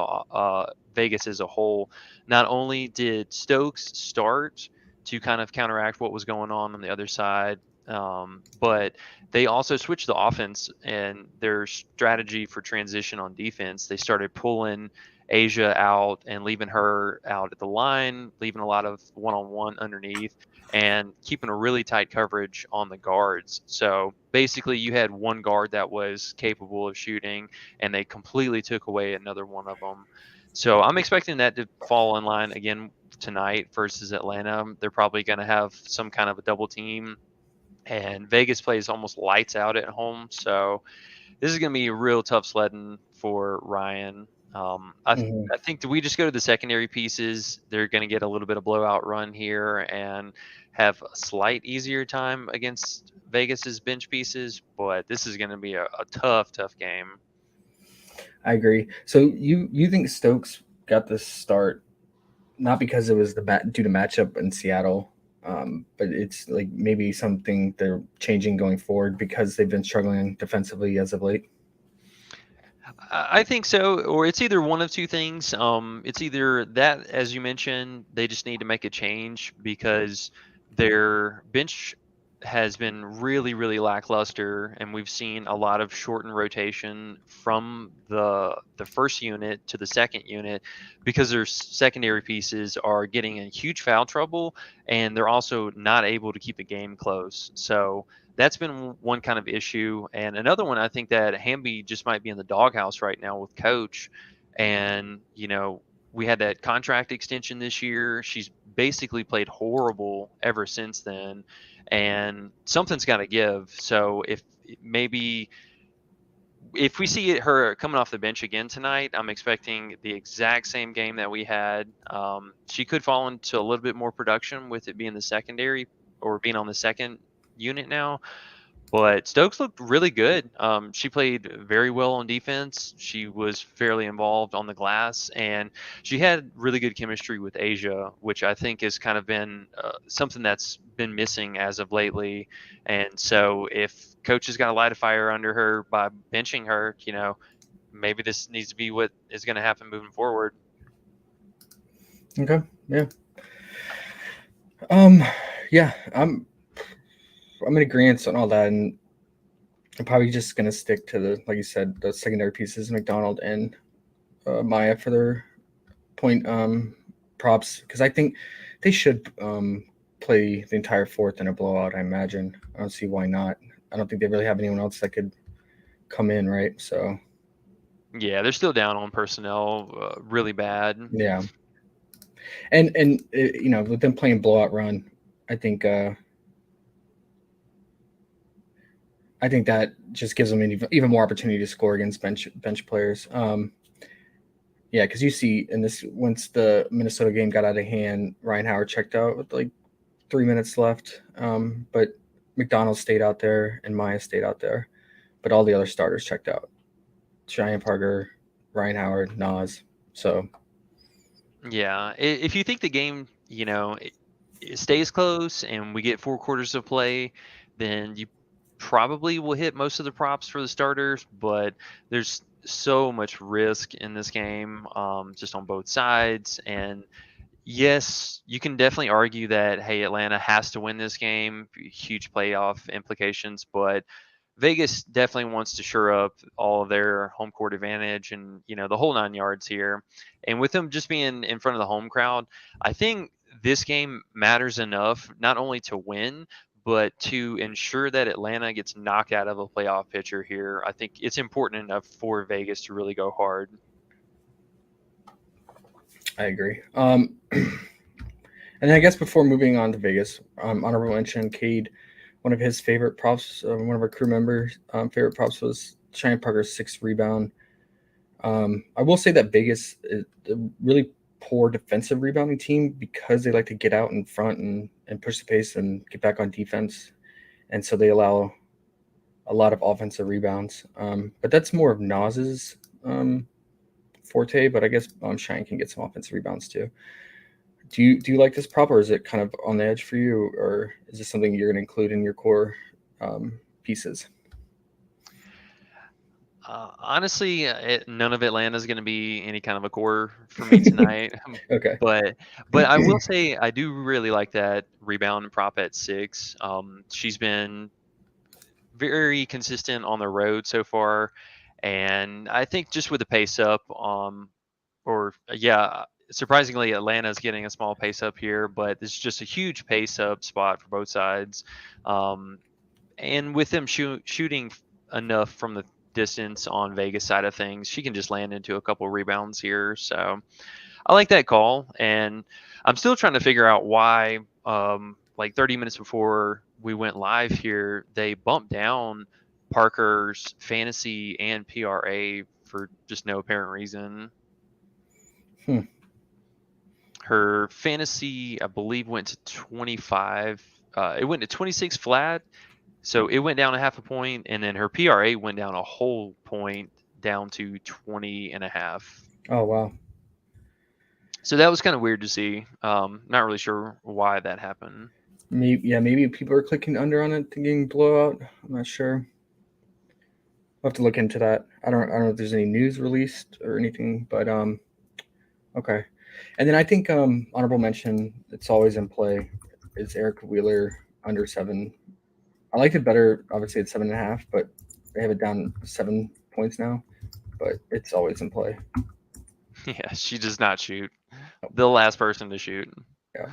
Vegas as a whole. Not only did Stokes start to kind of counteract what was going on the other side, but they also switched the offense and their strategy for transition on defense. They started pulling Asia out and leaving her out at the line, leaving a lot of one-on-one underneath, and keeping a really tight coverage on the guards. So basically, you had one guard that was capable of shooting, and they completely took away another one of them. So I'm expecting that to fall in line again tonight versus Atlanta. They're probably going to have some kind of a double team, and Vegas plays almost lights out at home. So this is going to be a real tough sledding for Ryan. Hmm. I think that we just go to the secondary pieces. They're going to get a little bit of blowout run here and have a slight easier time against Vegas's bench pieces. But this is going to be a tough, tough game. I agree. So you think Stokes got this start not because it was due to matchup in Seattle, but it's like maybe something they're changing going forward because they've been struggling defensively as of late. I think so, or it's either one of two things. It's either that, as you mentioned, they just need to make a change because their bench has been really, really lackluster, and we've seen a lot of shortened rotation from the first unit to the second unit because their secondary pieces are getting in huge foul trouble, and they're also not able to keep the game close. So that's been one kind of issue. And another one, I think that Hamby just might be in the doghouse right now with coach. And, we had that contract extension this year. She's basically played horrible ever since then. And something's got to give. So maybe if we see her coming off the bench again tonight, I'm expecting the exact same game that we had. She could fall into a little bit more production with it being the secondary or being on the second unit now. But Stokes looked really good. She played very well on defense. She was fairly involved on the glass, and she had really good chemistry with Asia, which I think has kind of been something that's been missing as of lately. And so, if coach has got to light a fire under her by benching her, maybe this needs to be what is going to happen moving forward. Okay, yeah, um, yeah, I'm in agreement on all that, and I'm probably just gonna stick to the like you said, the secondary pieces, McDonald and Maya for their point props because I think they should play the entire fourth in a blowout. I imagine. I don't see why not. I don't think they really have anyone else that could come in, right? So Yeah, they're still down on personnel really bad. yeah, and with them playing blowout run, I think I think that just gives them even more opportunity to score against bench players. Yeah, because you see in this once the Minnesota game got out of hand, Ryan Howard checked out with like 3 minutes left. But McDonald stayed out there and Maya stayed out there, but all the other starters checked out. Cheyenne Parker, Ryan Howard, Nas. So Yeah, if you think the game, it stays close and we get 4 quarters of play, then you probably will hit most of the props for the starters. But there's so much risk in this game, just on both sides. And yes, you can definitely argue that, hey, Atlanta has to win this game, huge playoff implications, but Vegas definitely wants to shore up all of their home court advantage and, the whole 9 yards here. And with them just being in front of the home crowd, I think this game matters enough not only to win, but to ensure that Atlanta gets knocked out of a playoff picture here. I think it's important enough for Vegas to really go hard. I agree. And I guess before moving on to Vegas, honorable mention, Cade, one of his favorite props, one of our crew members' favorite props was Shine Parker's 6th rebound. I will say that Vegas is a really poor defensive rebounding team because they like to get out in front and push the pace and get back on defense. And so they allow a lot of offensive rebounds. But that's more of Nas's forte, but I guess Shine can get some offensive rebounds too. Do you like this prop, or is it kind of on the edge for you, or is this something you're going to include in your core pieces? Honestly, none of Atlanta is going to be any kind of a core for me tonight. Okay. But I will say I do really like that rebound prop at 6. She's been very consistent on the road so far, and I think just with the pace up, surprisingly, Atlanta's getting a small pace up here, but it's just a huge pace up spot for both sides. And with them shooting enough from the distance on Vegas side of things, she can just land into a couple rebounds here. So I like that call, and I'm still trying to figure out why. Like 30 minutes before we went live here, they bumped down Parker's fantasy and PRA for just no apparent reason. Her fantasy, I believe, went to 25. It went to 26 flat, so it went down a half a point, and then her PRA went down a whole point, down to 20 and a half. Oh, wow. So that was kind of weird to see. Not really sure why that happened. Maybe people are clicking under on it, thinking blowout. I'm not sure. We'll have to look into that. I don't know if there's any news released or anything, but okay. And then I think honorable mention, it's always in play, is Eric Wheeler under 7. I liked it better, obviously, at 7.5, but they have it down 7 points now. But it's always in play. Yeah, she does not shoot. The last person to shoot. Yeah.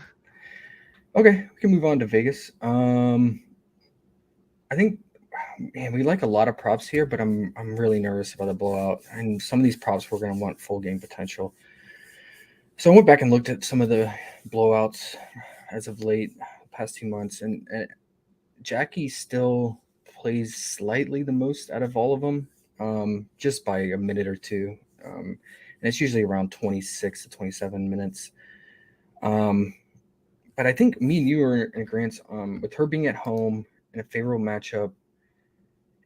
Okay, we can move on to Vegas. I think, man, we like a lot of props here, but I'm really nervous about the blowout. And some of these props we're going to want full game potential. So I went back and looked at some of the blowouts as of late, past 2 months, and Jackie still plays slightly the most out of all of them, just by a minute or two. And it's usually around 26 to 27 minutes. But I think me and you are in agreement with her being at home in a favorable matchup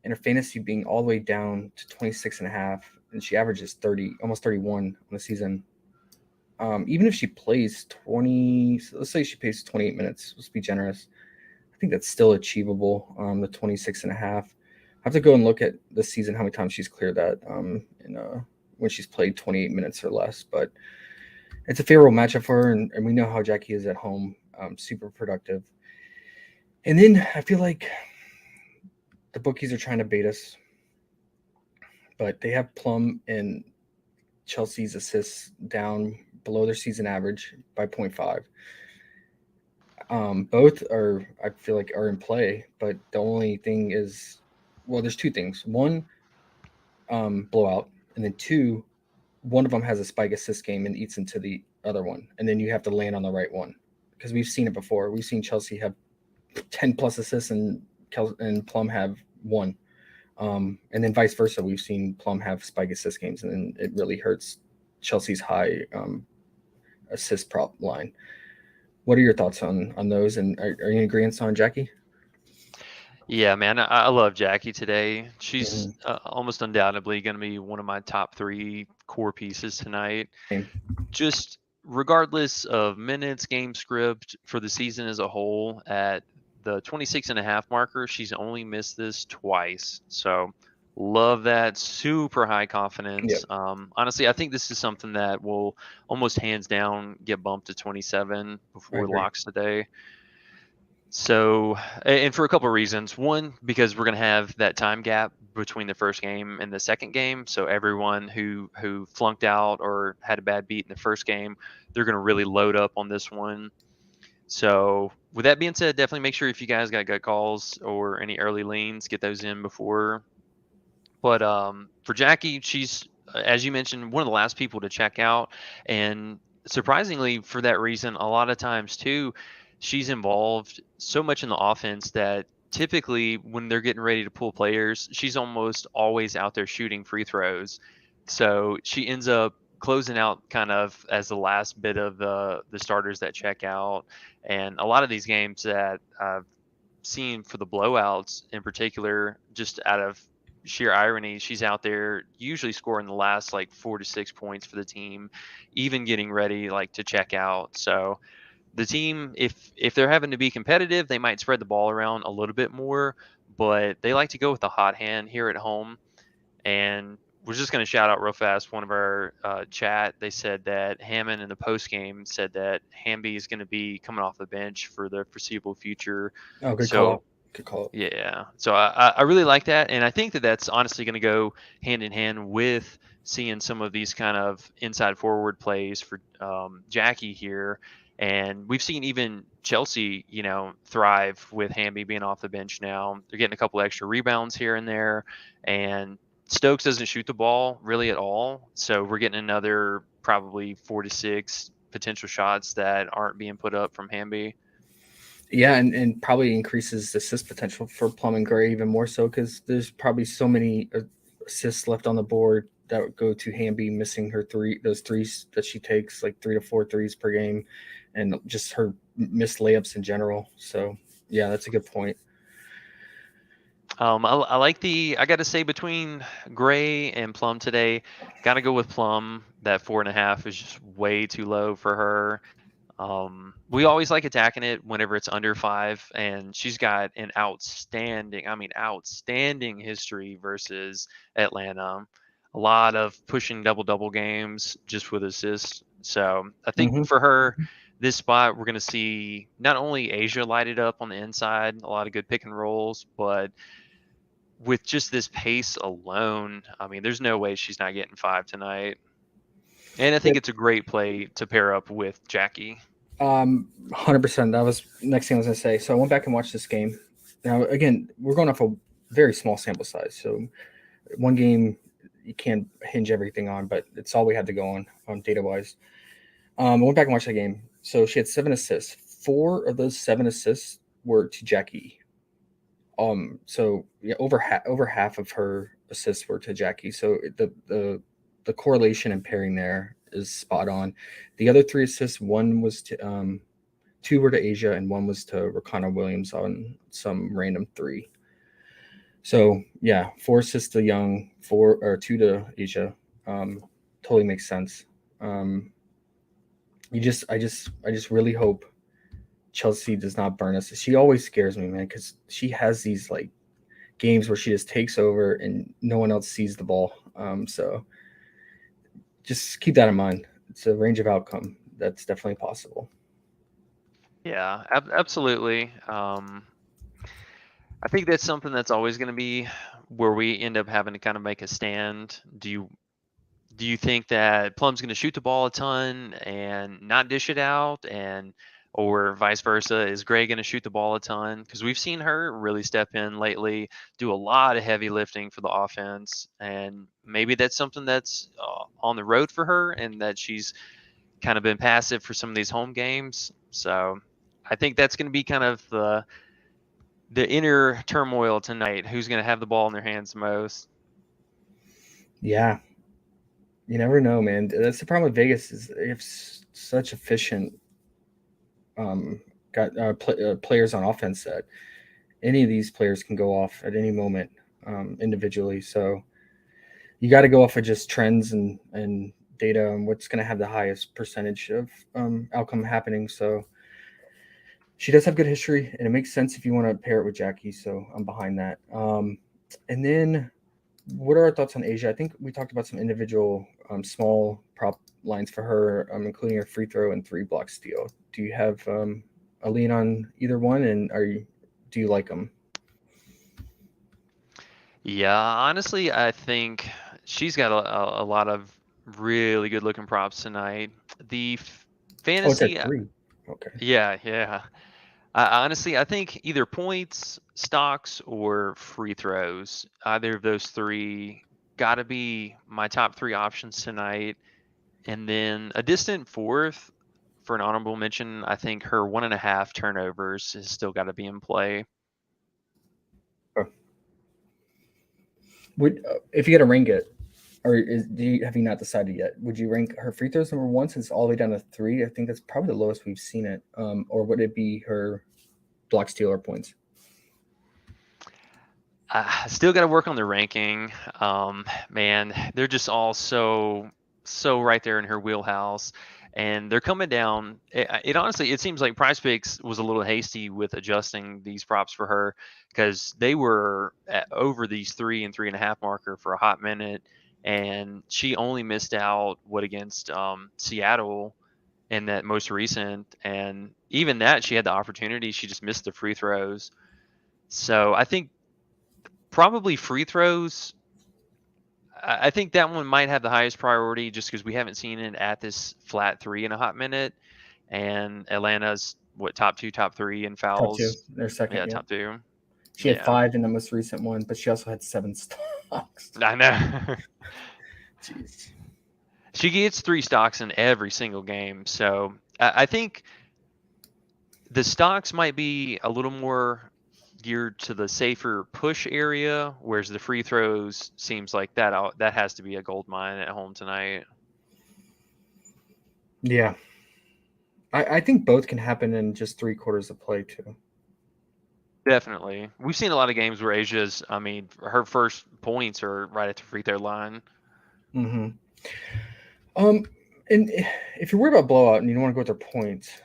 and her fantasy being all the way down to 26.5, and she averages 30, almost 31 on the season. Even if she plays 20, so let's say she plays 28 minutes, let's be generous. I think that's still achievable, the 26.5. I have to go and look at this season, how many times she's cleared that when she's played 28 minutes or less. But it's a favorable matchup for her, and we know how Jackie is at home, super productive. And then I feel like the bookies are trying to bait us, but they have Plum and Chelsea's assists down below their season average by 0.5. Both are, I feel like, are in play, but the only thing is, well, there's two things. One, blowout, and then two, one of them has a spike assist game and eats into the other one, and then you have to land on the right one, because we've seen it before. We've seen Chelsea have 10 plus assists and Plum have 1. And then vice versa. We've seen Plum have spike assist games, and then it really hurts Chelsea's high assist prop line. What are your thoughts on those? And are you in agreement on Jackie? Yeah, man, I love Jackie today. She's almost undoubtedly going to be one of my top 3 core pieces tonight. Same. Just regardless of minutes, game script for the season as a whole, at the 26.5 marker, she's only missed this twice. So love that. Super high confidence. Yep. Honestly, I think this is something that will almost hands down get bumped to 27 before locks today. So, and for a couple of reasons. One, because we're going to have that time gap between the first game and the second game. So everyone who flunked out or had a bad beat in the first game, they're going to really load up on this one. So with that being said, definitely make sure if you guys got gut calls or any early leans, get those in before. But for Jackie, she's as you mentioned, one of the last people to check out, and surprisingly, for that reason, a lot of times too, she's involved so much in the offense that typically when they're getting ready to pull players, she's almost always out there shooting free throws. So she ends up closing out kind of as the last bit of the starters that check out, and a lot of these games that seen for the blowouts in particular, just out of sheer irony, she's out there usually scoring the last like 4 to 6 points for the team, even getting ready like to check out. So the team, if they're having to be competitive, they might spread the ball around a little bit more, but they like to go with the hot hand here at home. And we're just going to shout out real fast one of our chat. They said that Hammond in the post game said that Hamby is going to be coming off the bench for the foreseeable future. Oh, good call. So Good call. yeah, so I really like that, and I think that that's honestly going to go hand in hand with seeing some of these kind of inside forward plays for Jackie here. And we've seen even Chelsea, thrive with Hamby being off the bench now. They're getting a couple extra rebounds here and there, and Stokes doesn't shoot the ball really at all. So we're getting another probably 4 to 6 potential shots that aren't being put up from Hamby. Yeah, and probably increases assist potential for Plum and Gray even more so because there's probably so many assists left on the board that would go to Hamby missing those threes that she takes, like 3 to 4 threes per game, and just her missed layups in general. So yeah, that's a good point. I like I got to say, between Gray and Plum today, got to go with Plum. That 4.5 is just way too low for her. We always like attacking it whenever it's under 5, and she's got an outstanding history versus Atlanta. A lot of pushing double games just with assists. So I think for her, this spot, we're going to see not only Asia lighted up on the inside, a lot of good pick and rolls, but with just this pace alone, I mean, there's no way she's not getting 5 tonight. And I think it's a great play to pair up with Jackie. 100%. That was next thing I was gonna say. So I went back and watched this game. Now again, we're going off a very small sample size, so one game you can't hinge everything on, but it's all we had to go on data wise. I went back and watched that game. So she had 7 assists. 4 of those 7 assists were to Jackie. So yeah, over half of her assists were to Jackie. So the correlation and pairing there is spot on. The other 3 assists, one was to 2 were to Asia and 1 was to Rakana Williams on some random 3. So yeah, 4 assists to Young, 2 to Asia. Totally makes sense. I just really hope Chelsea does not burn us. She always scares me, man, because she has these like games where she just takes over and no one else sees the ball. So just keep that in mind. It's a range of outcome that's definitely possible. Yeah, absolutely. I think that's something that's always going to be where we end up having to kind of make a stand. Do you think that Plum's going to shoot the ball a ton and not dish it out, or vice versa? Is Gray going to shoot the ball a ton? Because we've seen her really step in lately, do a lot of heavy lifting for the offense, and maybe that's something that's on the road for her, and that she's kind of been passive for some of these home games. So I think that's going to be kind of the inner turmoil tonight. Who's going to have the ball in their hands most? Yeah, you never know, man. That's the problem with Vegas is they have such efficient players on offense that any of these players can go off at any moment individually. So you got to go off of just trends and data on what's going to have the highest percentage of outcome happening. So she does have good history, and it makes sense if you want to pair it with Jackie. So I'm behind that. And then what are our thoughts on Asia? I think we talked about some individual small prop lines for her, including her free throw and 3 block steal. Do you have a lean on either one, and do you like them? Yeah, honestly, I think she's got a lot of really good looking props tonight. The Oh, it's at fantasy, 3. Okay. Yeah. Honestly, I think either points, stocks, or free throws. Either of those three got to be my top three options tonight. And then a distant fourth for an honorable mention. I think her 1.5 turnovers has still got to be in play. Would if you had to rank it, or have you not decided yet? Would you rank her free throws number one since it's all the way down to 3? I think that's probably the lowest we've seen it. Or would it be her block, steal, or points? I still got to work on the ranking. Man, they're just all so right there in her wheelhouse, and they're coming down. It honestly, it seems like PrizePicks was a little hasty with adjusting these props for her because they were over these 3 and 3.5 marker for a hot minute, and she only missed out against Seattle in that most recent, and even that she had the opportunity, she just missed the free throws. So I think probably free throws. I think that one might have the highest priority just because we haven't seen it at this flat 3 in a hot minute. And Atlanta's top 2, top 3 in Top two. fouls. Their second. Yeah, Yeah. top 2. She had Yeah, 5 in the most recent one, but she also had 7 stocks. I know. Jeez. She gets 3 stocks in every single game. So I think the stocks might be a little more geared to the safer push area, whereas the free throws seems like that has to be a gold mine at home tonight. Yeah. I think both can happen in just 3 quarters of play too. Definitely. We've seen a lot of games where her first points are right at the free throw line. Mm-hmm. And if you're worried about blowout and you don't want to go with their points,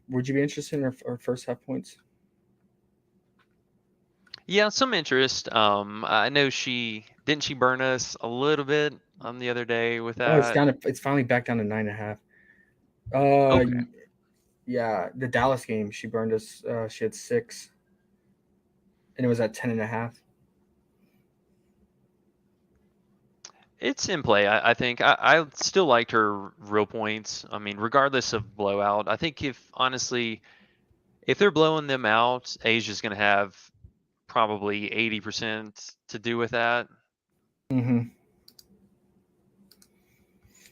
would you be interested in her first half points? Yeah, some interest. I know she burn us a little bit on the other day with Oh, it's that. down. It's finally back down to 9.5. Okay. Yeah, the Dallas game she burned us. She had 6, and it was at 10.5. It's in play. I think I still liked her real points. I mean, regardless of blowout, I think if they're blowing them out, Asia's going to have probably 80% to do with that. Mm-hmm.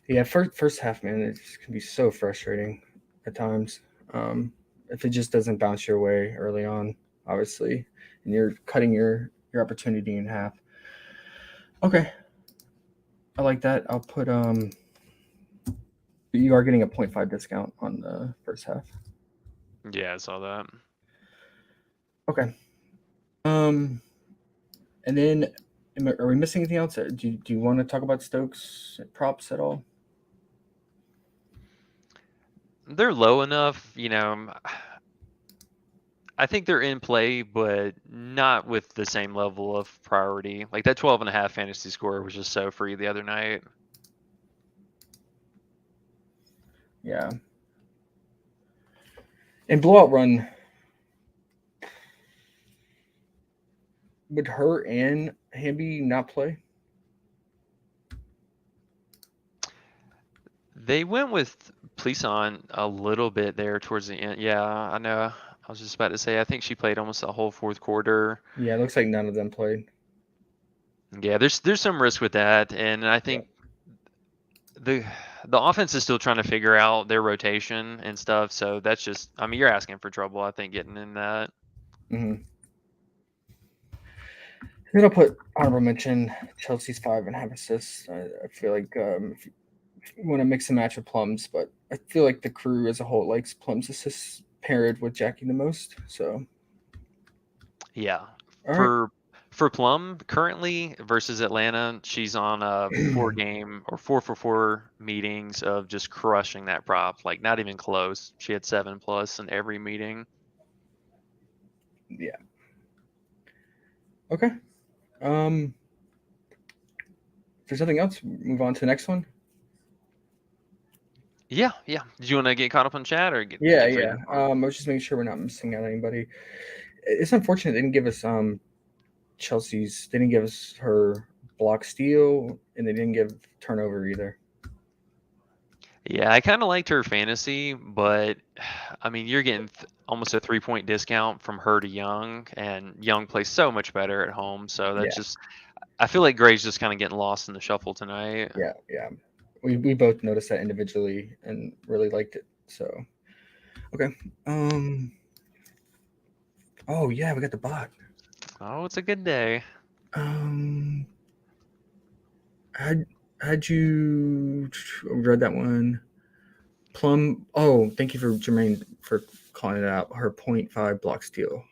Yeah, first half, man, it can be so frustrating at times. If it just doesn't bounce your way early on, obviously, and you're cutting your opportunity in half. Okay, I like that. I'll put you are getting a 0.5 discount on the first half. Yeah, I saw that. Okay. And then are we missing anything else? Do you want to talk about Stokes props at all? They're low enough, I think they're in play, but not with the same level of priority. Like that 12.5 fantasy score was just so free the other night. Yeah. And blowout run, would her and Hamby not play? They went with Plisson a little bit there towards the end. Yeah, I know. I was just about to say, I think she played almost the whole fourth quarter. Yeah, it looks like none of them played. Yeah, there's some risk with that, and I think the offense is still trying to figure out their rotation and stuff. So that's just, you're asking for trouble, I think, getting in that. Mm-hmm. Then I'll put honorable mention Chelsea's 5.5 assists. I feel like if you want to mix and match with Plum's, but I feel like the crew as a whole likes Plum's assists paired with Jackie the most. So Yeah, all right. for Plum currently versus Atlanta, she's on a 4-game or 4-for-4 meetings of just crushing that prop, like not even close. She had 7+ in every meeting. Yeah. Okay. If there's nothing else, move on to the next one. Yeah. Did you want to get caught up on chat or get Yeah. ready to I was just making sure we're not missing out anybody. It's unfortunate they didn't give us Chelsea's. They didn't give us her block steal, and they didn't give turnover either. Yeah, I kind of liked her fantasy, but I mean, you're getting almost a 3 point discount from her to Young, and Young plays so much better at home. So Yeah, that's just, I feel like Gray's just kind of getting lost in the shuffle tonight. yeah. We both noticed that individually and really liked it. So okay. Oh yeah, we got the bot. Oh, it's a good day. Um. Had you read that one? Plum. Oh, thank you for Jermaine for calling it out. Her .5 block steal.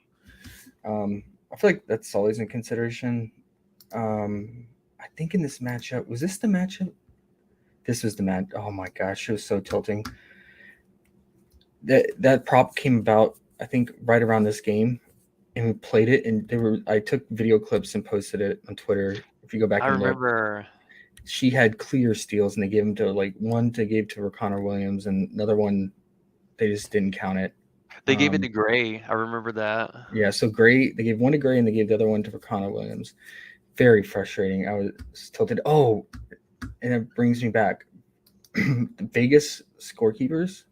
I feel like that's always in consideration. I think in this matchup, was this the matchup? This was the match. Oh my gosh, it was so tilting. That prop came about, I think, right around this game, and we played it. And I took video clips and posted it on Twitter. If you go back I and look, remember she had clear steals, and they gave them to one they gave to Connor Williams, and another one they just didn't count it. they gave it to Gray. I remember that. Yeah, so Gray, they gave one to Gray and they gave the other one to Connor Williams. Very frustrating. I was tilted. Oh, and it brings me back. The Vegas scorekeepers,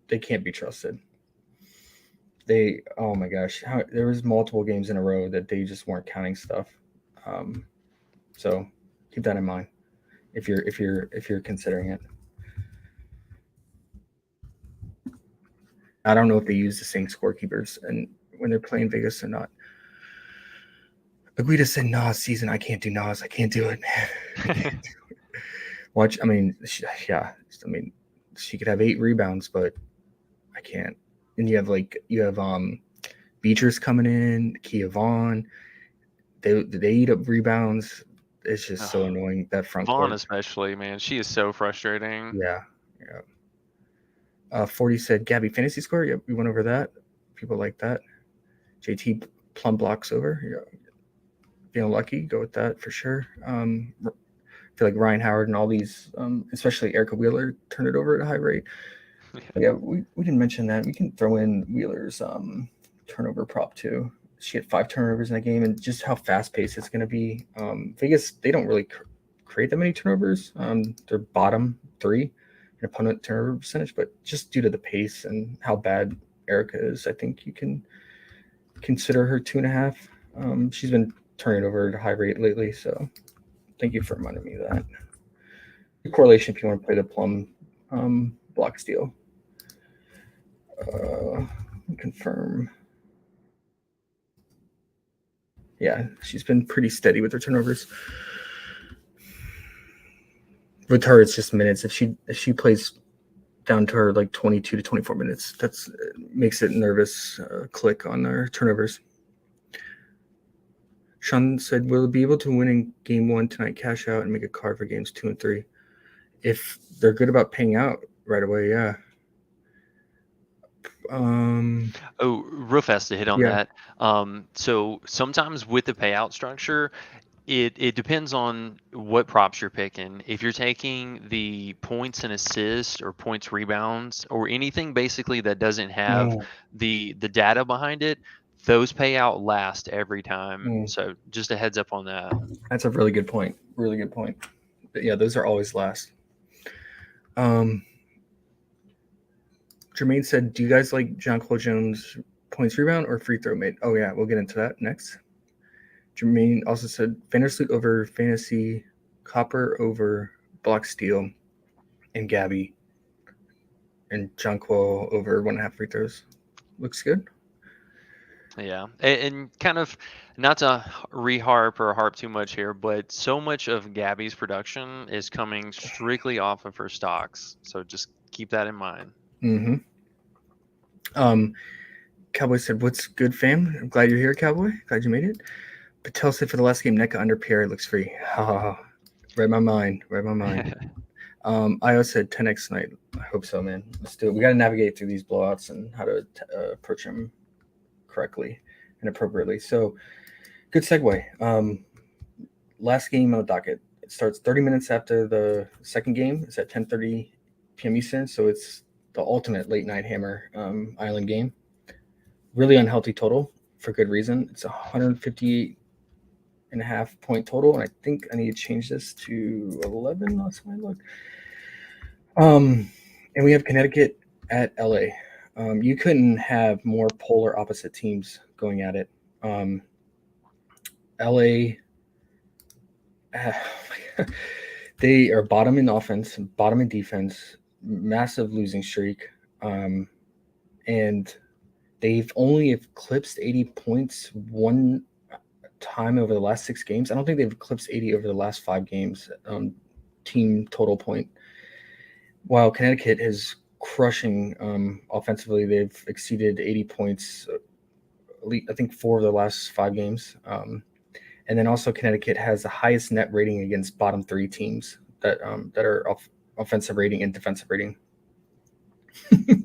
they can't be trusted. Oh my gosh, there was multiple games in a row that they just weren't counting stuff. So keep that in mind if you're considering it. I don't know if they use the same scorekeepers and when they're playing Vegas or not. Aguita said Nas season. I can't do Nas. I can't do it, man. I can't do it. Watch. I mean, she could have 8 rebounds, but I can't. And you have Beatrice coming in, Kia Vaughn. They eat up rebounds. It's just so annoying, that front Vaughn court. especially, man, she is so frustrating. Yeah. 40 said Gabby fantasy score. Yep, we went over that. People like that. JT plum blocks over. Yeah. Feeling lucky, go with that for sure. I feel like Ryan Howard and all these, especially Erica Wheeler, turn it over at a high rate. Yeah, we didn't mention that. We can throw in Wheeler's turnover prop too. She had 5 turnovers in that game, and just how fast paced it's going to be. Vegas, they don't really create that many turnovers. They're bottom 3 in opponent turnover percentage, but just due to the pace and how bad Erica is, I think you can consider her 2.5. She's been turning over at a high rate lately, so thank you for reminding me of that. The correlation, if you want to play the plum block steal. Confirm. Yeah, she's been pretty steady with her turnovers. With her, it's just minutes. If she plays down to her like 22 to 24 minutes, that's makes it nervous. Click on her turnovers. Sean said, "Will be able to win in game 1 tonight, cash out, and make a card for games 2 and 3. If they're good about paying out right away, yeah." Real fast to hit on that. So sometimes with the payout structure, it depends on what props you're picking. If you're taking the points and assists or points rebounds or anything basically that doesn't have the data behind it, those payout last every time. So just a heads up on that. That's a really good point. Really good point. But yeah, those are always last. Jermaine said, "Do you guys like Jonquil Jones points rebound or free throw made?" Oh yeah, we'll get into that next. Jermaine also said, "Fantasy over fantasy, Copper over block steal, and Gabby, and Jonquil over 1.5 free throws." Looks good. Yeah, and kind of not to harp too much here, but so much of Gabby's production is coming strictly off of her stocks. So just keep that in mind. Mm-hmm. Cowboy said, "What's good, fam? I'm glad you're here, Cowboy. Glad you made it." Patel said, "For the last game, NECA under PR looks free." Read my mind. Io said 10x tonight. I hope so, man. Let's do it. We got to navigate through these blowouts and how to approach them correctly and appropriately. So, good segue. Last game on the docket. It starts 30 minutes after the second game. It's at 10:30 p.m. Eastern, so it's the ultimate late night hammer island game. Really unhealthy total for good reason. It's 158.5 point total, and I think I need to change this to 11 last time I looked. And we have Connecticut at LA. You couldn't have more polar opposite teams going at it. LA, they are bottom in offense, bottom in defense, massive losing streak, and they've only eclipsed 80 points one time over the last 6 games. I don't think they've eclipsed 80 over the last 5 games, team total point. While Connecticut is crushing offensively, they've exceeded 80 points, I think 4 of the last 5 games. And then also Connecticut has the highest net rating against bottom 3 teams that are offensive rating and defensive rating.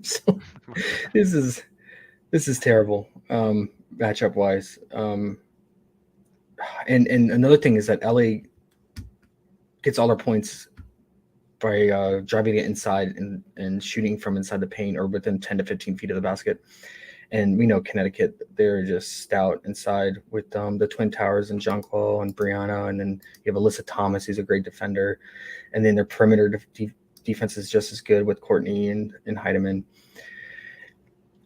So this is terrible matchup wise. And another thing is that LA gets all their points by driving it inside and shooting from inside the paint or within 10 to 15 feet of the basket. And we know Connecticut, they're just stout inside with the Twin Towers and Jonquil and Brianna. And then you have Alyssa Thomas, who's a great defender. And then their perimeter defense is just as good with Courtney and Heidemann.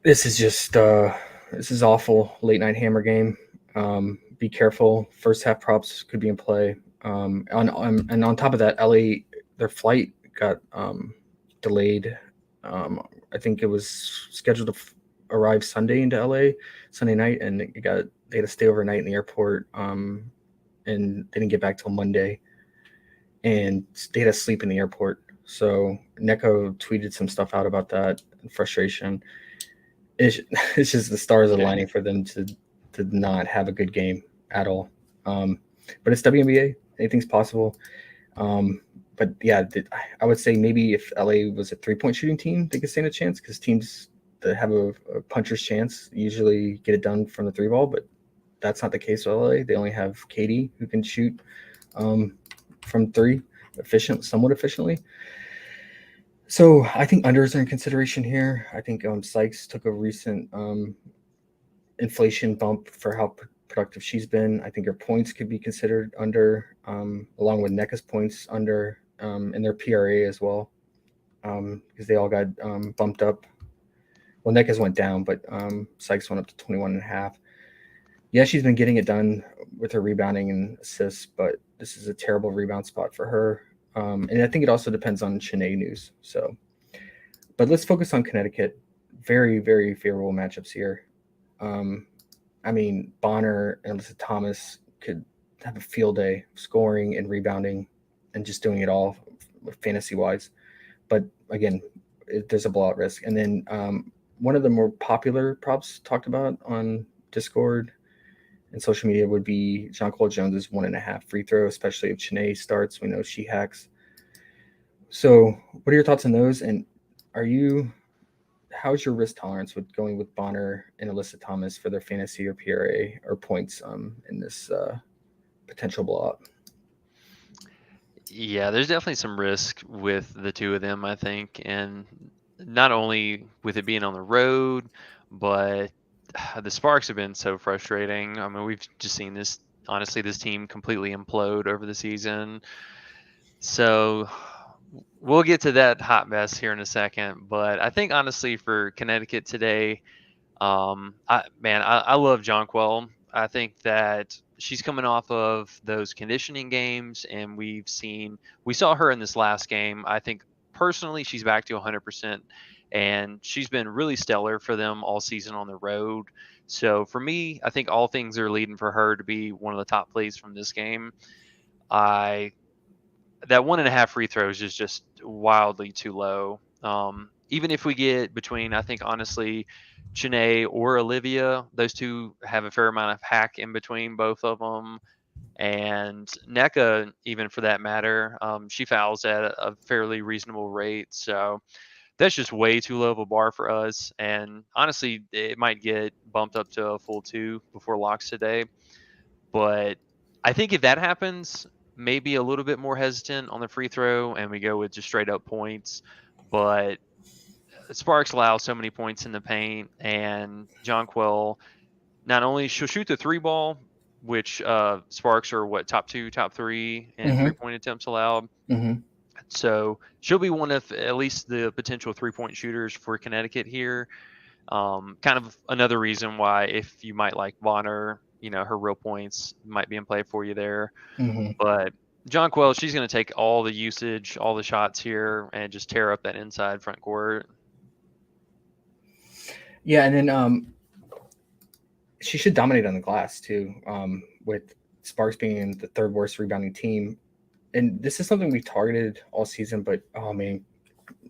This is just this is awful. Late night hammer game. Be careful. First half props could be in play. And on top of that, LA, their flight got delayed. I think it was scheduled to arrive Sunday into LA Sunday night, and they had to stay overnight in the airport, and they didn't get back till Monday, and they had to sleep in the airport. So Neko tweeted some stuff out about that and frustration. It's just the stars aligning for them to not have a good game at all. But it's WNBA. Anything's possible. But yeah, I would say maybe if LA was a 3-point shooting team, they could stand a chance, because teams that have a puncher's chance usually get it done from the 3 ball, but that's not the case with LA. They only have Katie, who can shoot from 3 somewhat efficiently. So I think unders are in consideration here. I think Sykes took a recent inflation bump for how productive she's been. I think her points could be considered under, along with NECA's points under, and their PRA as well, because they all got bumped up. Well, NECA's went down, but Sykes went up to 21.5. Yeah, she's been getting it done with her rebounding and assists, but this is a terrible rebound spot for her. And I think it also depends on Shanae news. So, but let's focus on Connecticut. Very, very favorable matchups here. I mean, Bonner and Alyssa Thomas could have a field day scoring and rebounding and just doing it all fantasy-wise. But again, there's a blowout risk. And then one of the more popular props talked about on Discord and social media would be Jonquil Jones's 1.5 free throw, especially if Shanae starts. We know she hacks. So what are your thoughts on those? And how's your risk tolerance with going with Bonner and Alyssa Thomas for their fantasy or PRA or points in this potential blowout? Yeah, there's definitely some risk with the two of them, I think. And not only with it being on the road, but the Sparks have been so frustrating. I mean, we've just seen this team completely implode over the season. So we'll get to that hot mess here in a second. But I think honestly for Connecticut today, I love Jonquil. I think that she's coming off of those conditioning games, and we saw her in this last game. I think personally she's back to 100%, and she's been really stellar for them all season on the road. So for me, I think all things are leading for her to be one of the top plays from this game. That 1.5 free throws is just wildly too low. Even if we get between, I think honestly, Chene or Olivia, those two have a fair amount of hack in between both of them. And NECA, even for that matter, she fouls at a fairly reasonable rate. So that's just way too low of a bar for us. And honestly, it might get bumped up to a full 2 before locks today. But I think if that happens, maybe a little bit more hesitant on the free throw and we go with just straight up points. But Sparks allow so many points in the paint, and Jonquil, not only she'll shoot the 3 ball, which Sparks are top 2, top 3 in 3-point attempts allowed. So she'll be one of at least the potential 3-point shooters for Connecticut here. Kind of another reason why, if you might like Bonner, her real points might be in play for you there. Hmm. But Jonquel, she's going to take all the usage, all the shots here, and just tear up that inside front court. Yeah, and then she should dominate on the glass too. With Sparks being the third worst rebounding team, and this is something we targeted all season. But oh man,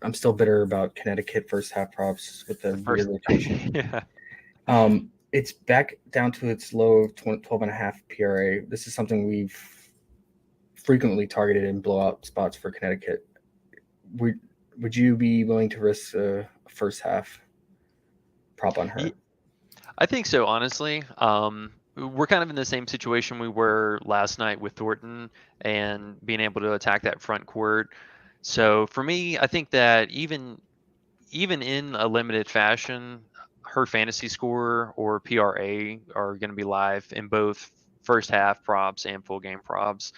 I'm still bitter about Connecticut first half props with the weird rotation. Yeah. It's back down to its low of 12.5 PRA. This is something we've frequently targeted in blowout spots for Connecticut. Would you be willing to risk a first half prop on her? I think so, honestly. We're kind of in the same situation we were last night with Thornton and being able to attack that front court. So for me, I think that even in a limited fashion, her fantasy score or PRA are going to be live in both first half props and full game props.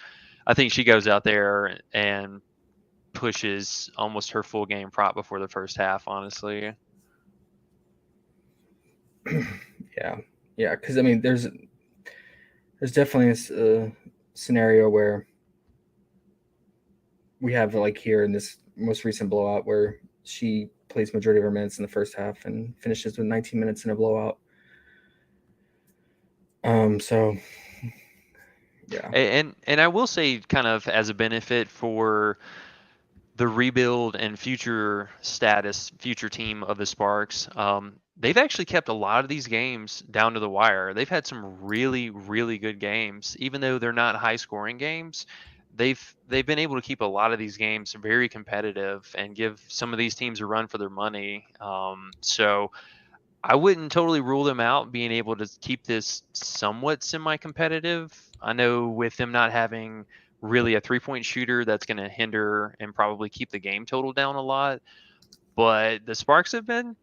I think she goes out there and pushes almost her full game prop before the first half, honestly. Yeah, because I mean, there's definitely a scenario where we have, like here in this most recent blowout, where she plays majority of her minutes in the first half and finishes with 19 minutes in a blowout. So yeah, And I will say, kind of as a benefit for the rebuild and future team of the Sparks, they've actually kept a lot of these games down to the wire. They've had some really, really good games, even though they're not high scoring games. They've been able to keep a lot of these games very competitive and give some of these teams a run for their money. So I wouldn't totally rule them out being able to keep this somewhat semi-competitive. I know with them not having really a 3-point shooter, that's going to hinder and probably keep the game total down a lot. But the Sparks have been,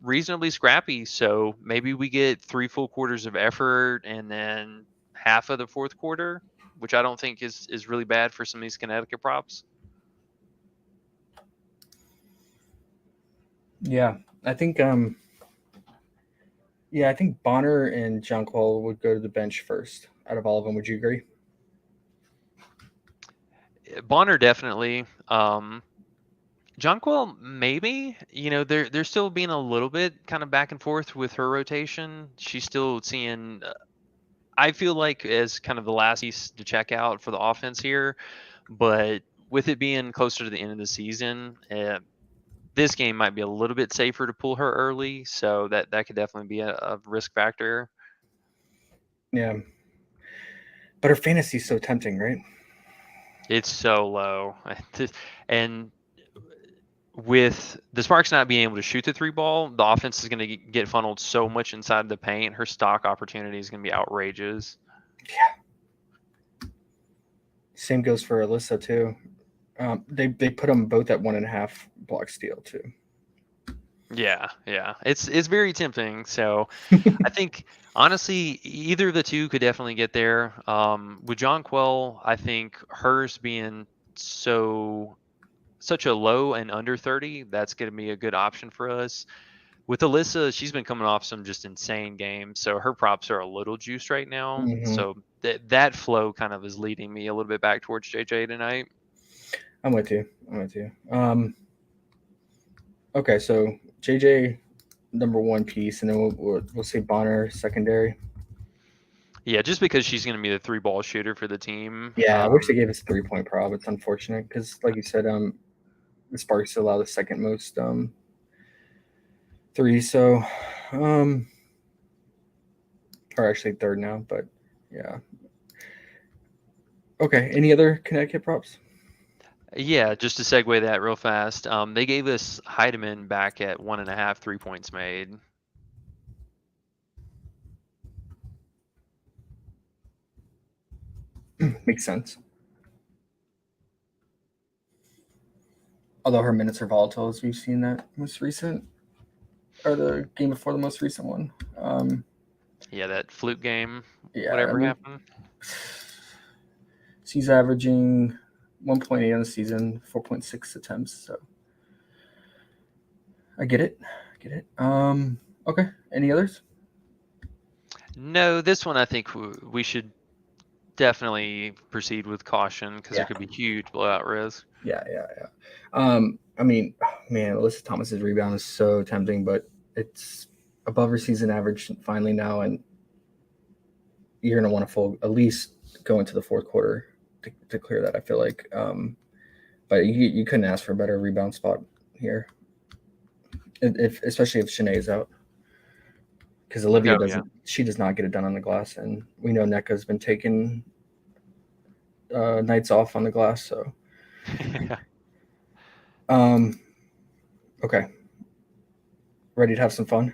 reasonably scrappy. So maybe we get 3 full quarters of effort and then half of the fourth quarter, which I don't think is really bad for some of these Connecticut props. yeah, I think I think Bonner and Jonquel would go to the bench first out of all of them. Would you agree? Bonner definitely. Jonquel, maybe. They're still being a little bit kind of back and forth with her rotation. She's still seeing. I feel like as kind of the last piece to check out for the offense here, but with it being closer to the end of the season, this game might be a little bit safer to pull her early. So that could definitely be a risk factor. Yeah, but her fantasy is so tempting, right? It's so low, and with the Sparks not being able to shoot the 3 ball, the offense is going to get funneled so much inside the paint. Her stock opportunity is going to be outrageous. Yeah. Same goes for Alyssa too. They put them both at 1.5 block steal too. Yeah. It's very tempting. So I think honestly, either of the two could definitely get there. With Jonquel, I think hers being such a low and under 30, that's going to be a good option for us. With Alyssa, she's been coming off some just insane games, so her props are a little juiced right now. Mhm. So that flow kind of is leading me a little bit back towards JJ tonight. I'm with you. Okay, so JJ number 1 piece, and then we'll say Bonner secondary. Yeah, just because she's going to be the 3 ball shooter for the team. Yeah, I wish they gave us 3-point prop. It's unfortunate because, like you said, the Sparks allow the second most 3. So, or actually third now, but yeah. Okay, any other Connecticut props? Yeah, just to segue that real fast, they gave us Heidemann back at 1.5 3 points made. Makes sense. Although her minutes are volatile, as we've seen that most recent, or the game before the most recent one. Yeah, that fluke game, Yeah, whatever happened. She's averaging 1.8 on the season, 4.6 attempts. So I get it. Okay. Any others? No, this one I think we should definitely proceed with caution because there Yeah. could be huge blowout risk. Yeah. I mean, oh, man, Alyssa Thomas's rebound is so tempting, but it's above her season average finally now, and you're gonna want to at least go into the fourth quarter to clear that. I feel like, but you couldn't ask for a better rebound spot here, especially if Shanae's out, because Olivia Oh, yeah. she does not get it done on the glass, and we know NECA's been taking nights off on the glass. So, okay, ready to have some fun?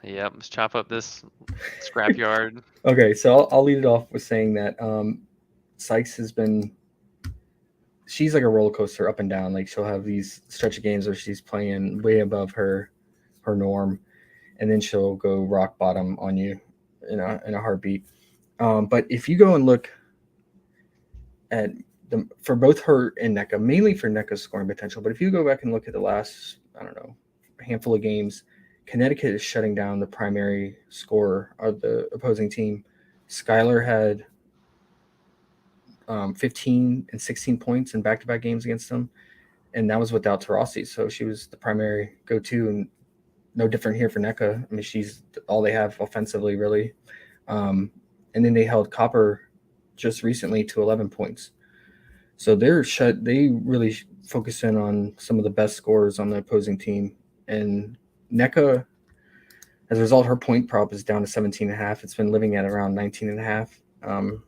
Yep, let's chop up this scrapyard. Okay, so I'll lead it off with saying that Sykes she's like a roller coaster up and down. Like she'll have these stretch of games where she's playing way above her norm, and then she'll go rock bottom on you in a heartbeat. But if you go and look at for both her and NECA, mainly for NECA's scoring potential, but if you go back and look at the last, I don't know, handful of games, Connecticut is shutting down the primary scorer of the opposing team. Skylar had 15 and 16 points in back-to-back games against them, and that was without Tarasi. So she was the primary go-to, and no different here for NECA. I mean, she's all they have offensively, really. And then they held Copper just recently to 11 points. So they really focus in on some of the best scorers on the opposing team. And NECA, as a result, her point prop is down to 17.5. It's been living at around 19.5.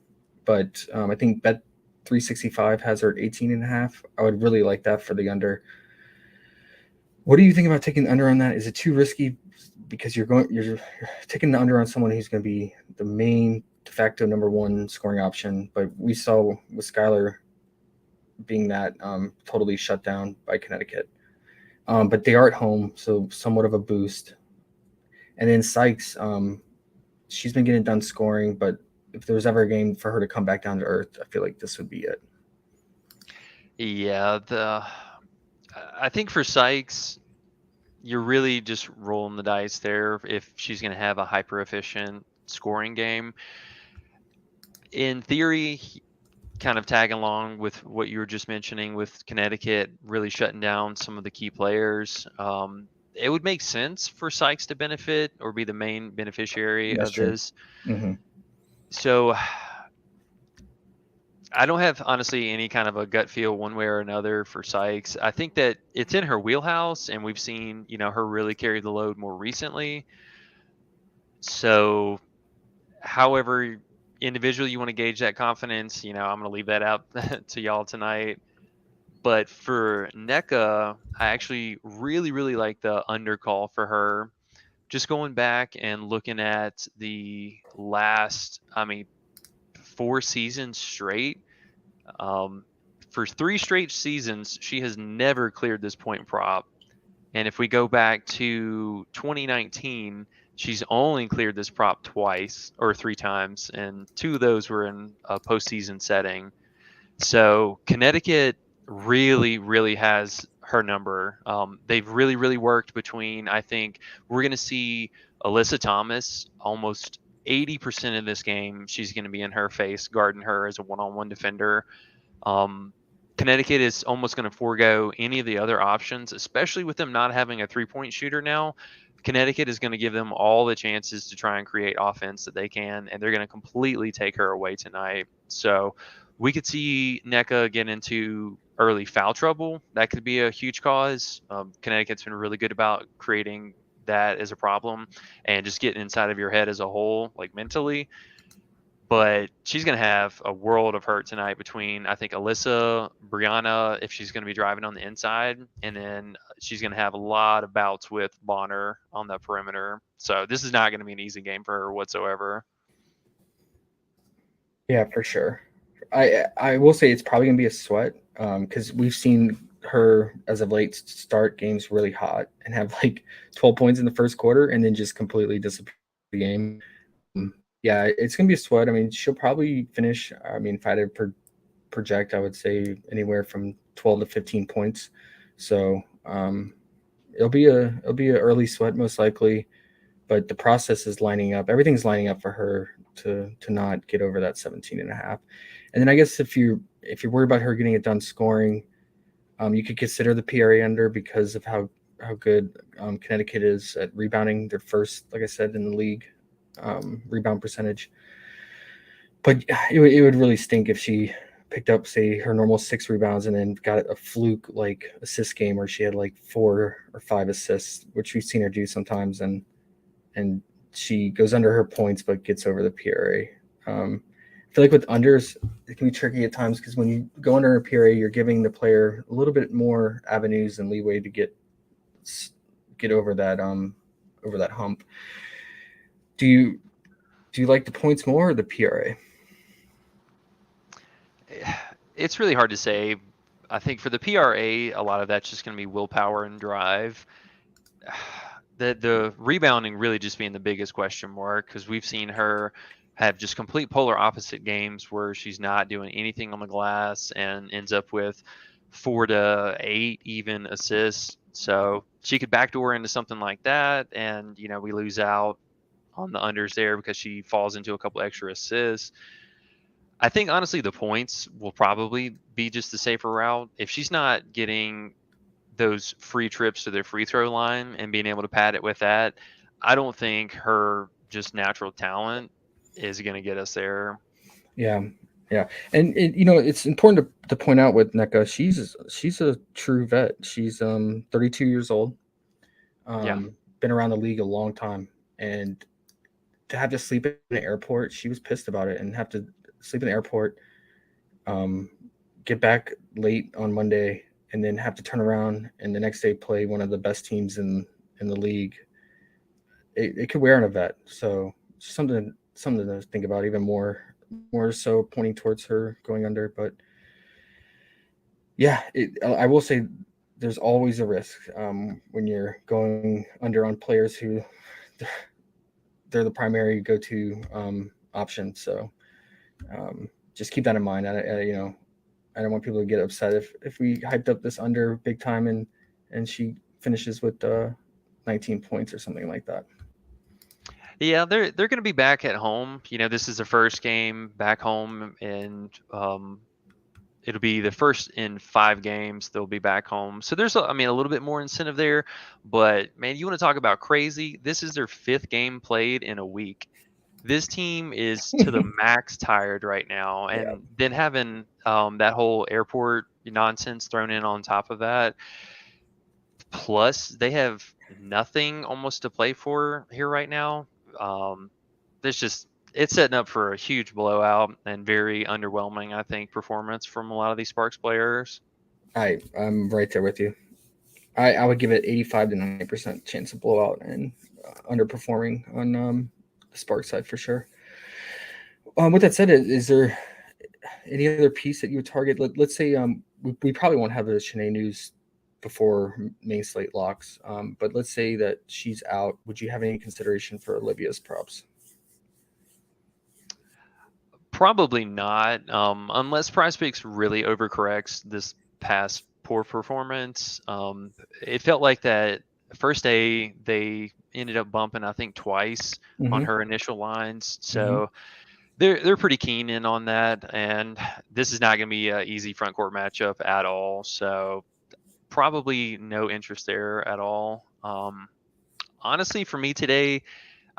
But I think Bet 365 has her at 18.5. I would really like that for the under. What do you think about taking the under on that? Is it too risky because you're taking the under on someone who's going to be the main de facto number one scoring option? But we saw with Skylar being that totally shut down by Connecticut. But they are at home, so somewhat of a boost. And then Sykes, she's been getting done scoring, but if there was ever a game for her to come back down to earth, I feel like this would be it. Yeah, I think for Sykes, you're really just rolling the dice there if she's going to have a hyper efficient scoring game. In theory, kind of tagging along with what you were just mentioning with Connecticut really shutting down some of the key players, it would make sense for Sykes to benefit or be the main beneficiary That's of true. this. Mm-hmm. So I don't have honestly any kind of a gut feel one way or another for Sykes. I think that it's in her wheelhouse, and we've seen, her really carry the load more recently. So however individually you want to gauge that confidence, I'm going to leave that out to y'all tonight. But for NECA, I actually really, really like the under call for her. Just going back and looking at the last, 4 seasons straight. For 3 straight seasons, she has never cleared this point prop. And if we go back to 2019, she's only cleared this prop twice or 3 times, and 2 of those were in a postseason setting. So Connecticut really, really has her number. They've really, really worked between, I think we're going to see Alyssa Thomas almost 80% of this game. She's going to be in her face, guarding her as a one-on-one defender. Connecticut is almost going to forego any of the other options, especially with them not having a 3-point shooter now. Connecticut is going to give them all the chances to try and create offense that they can, and they're going to completely take her away tonight. So we could see NECA get into early foul trouble. That could be a huge cause. Connecticut's been really good about creating that as a problem and just getting inside of your head as a whole, like mentally. But she's going to have a world of hurt tonight between, I think, Alyssa, Brianna, if she's going to be driving on the inside. And then she's going to have a lot of bouts with Bonner on the perimeter. So this is not going to be an easy game for her whatsoever. Yeah, for sure. I will say it's probably going to be a sweat because we've seen her as of late start games really hot and have like 12 points in the first quarter and then just completely disappear the game. Yeah, it's going to be a sweat. I mean, she'll probably finish. I mean, if I had to project, I would say anywhere from 12 to 15 points. So it'll be a early sweat most likely, but the process is lining up. Everything's lining up for her to not get over that 17 and a half. And then I guess if you're worried about her getting it done scoring, you could consider the PRA under because of how good Connecticut is at rebounding. They're first, like I said, in the league rebound percentage. But it would really stink if she picked up, say, her normal 6 rebounds and then got a fluke like assist game where she had like 4 or 5 assists, which we've seen her do sometimes, and she goes under her points but gets over the PRA. I feel like with unders, it can be tricky at times because when you go under a PRA, you're giving the player a little bit more avenues and leeway to get over that hump. Do you like the points more or the PRA? It's really hard to say. I think for the PRA, a lot of that's just going to be willpower and drive. The rebounding really just being the biggest question mark because we've seen her have just complete polar opposite games where she's not doing anything on the glass and ends up with 4 to 8 even assists. So she could backdoor into something like that, and we lose out on the unders there because she falls into a couple extra assists. I think honestly the points will probably be just the safer route. If she's not getting those free trips to their free throw line and being able to pad it with that, I don't think her just natural talent is going to get us there. Yeah, yeah, and it's important to point out with NECA, she's a true vet. She's 32 years old, Yeah. been around the league a long time, and to have to sleep in an airport, she was pissed about it, and have to sleep in the airport, get back late on Monday, and then have to turn around and the next day play one of the best teams in the league. It could wear on a vet, so it's something to think about, even more so pointing towards her going under. But yeah, I will say there's always a risk when you're going under on players who they're the primary go-to option. So just keep that in mind. I don't want people to get upset if we hyped up this under big time and she finishes with 19 points or something like that. Yeah, they're going to be back at home. This is the first game back home, and it'll be the first in 5 games they'll be back home. So there's a little bit more incentive there. But man, you want to talk about crazy? This is their 5th game played in a week. This team is to the max tired right now, and Yeah. then having that whole airport nonsense thrown in on top of that. Plus, they have nothing almost to play for here right now. It's setting up for a huge blowout and very underwhelming, I think, performance from a lot of these Sparks players. I'm right there with you. I would give it 85 to 90% chance of blowout and underperforming on the Sparks side for sure. With that said, is there any other piece that you would target? Let's say we probably won't have the Shanae news before main slate locks, but let's say that she's out. Would you have any consideration for Olivia's props? Probably not, unless PrizePicks really overcorrects this past poor performance. It felt like that first day they ended up bumping, I think, twice on her initial lines. So they're pretty keen in on that, and this is not going to be an easy front court matchup at all. So probably no interest there at all. Honestly, for me today,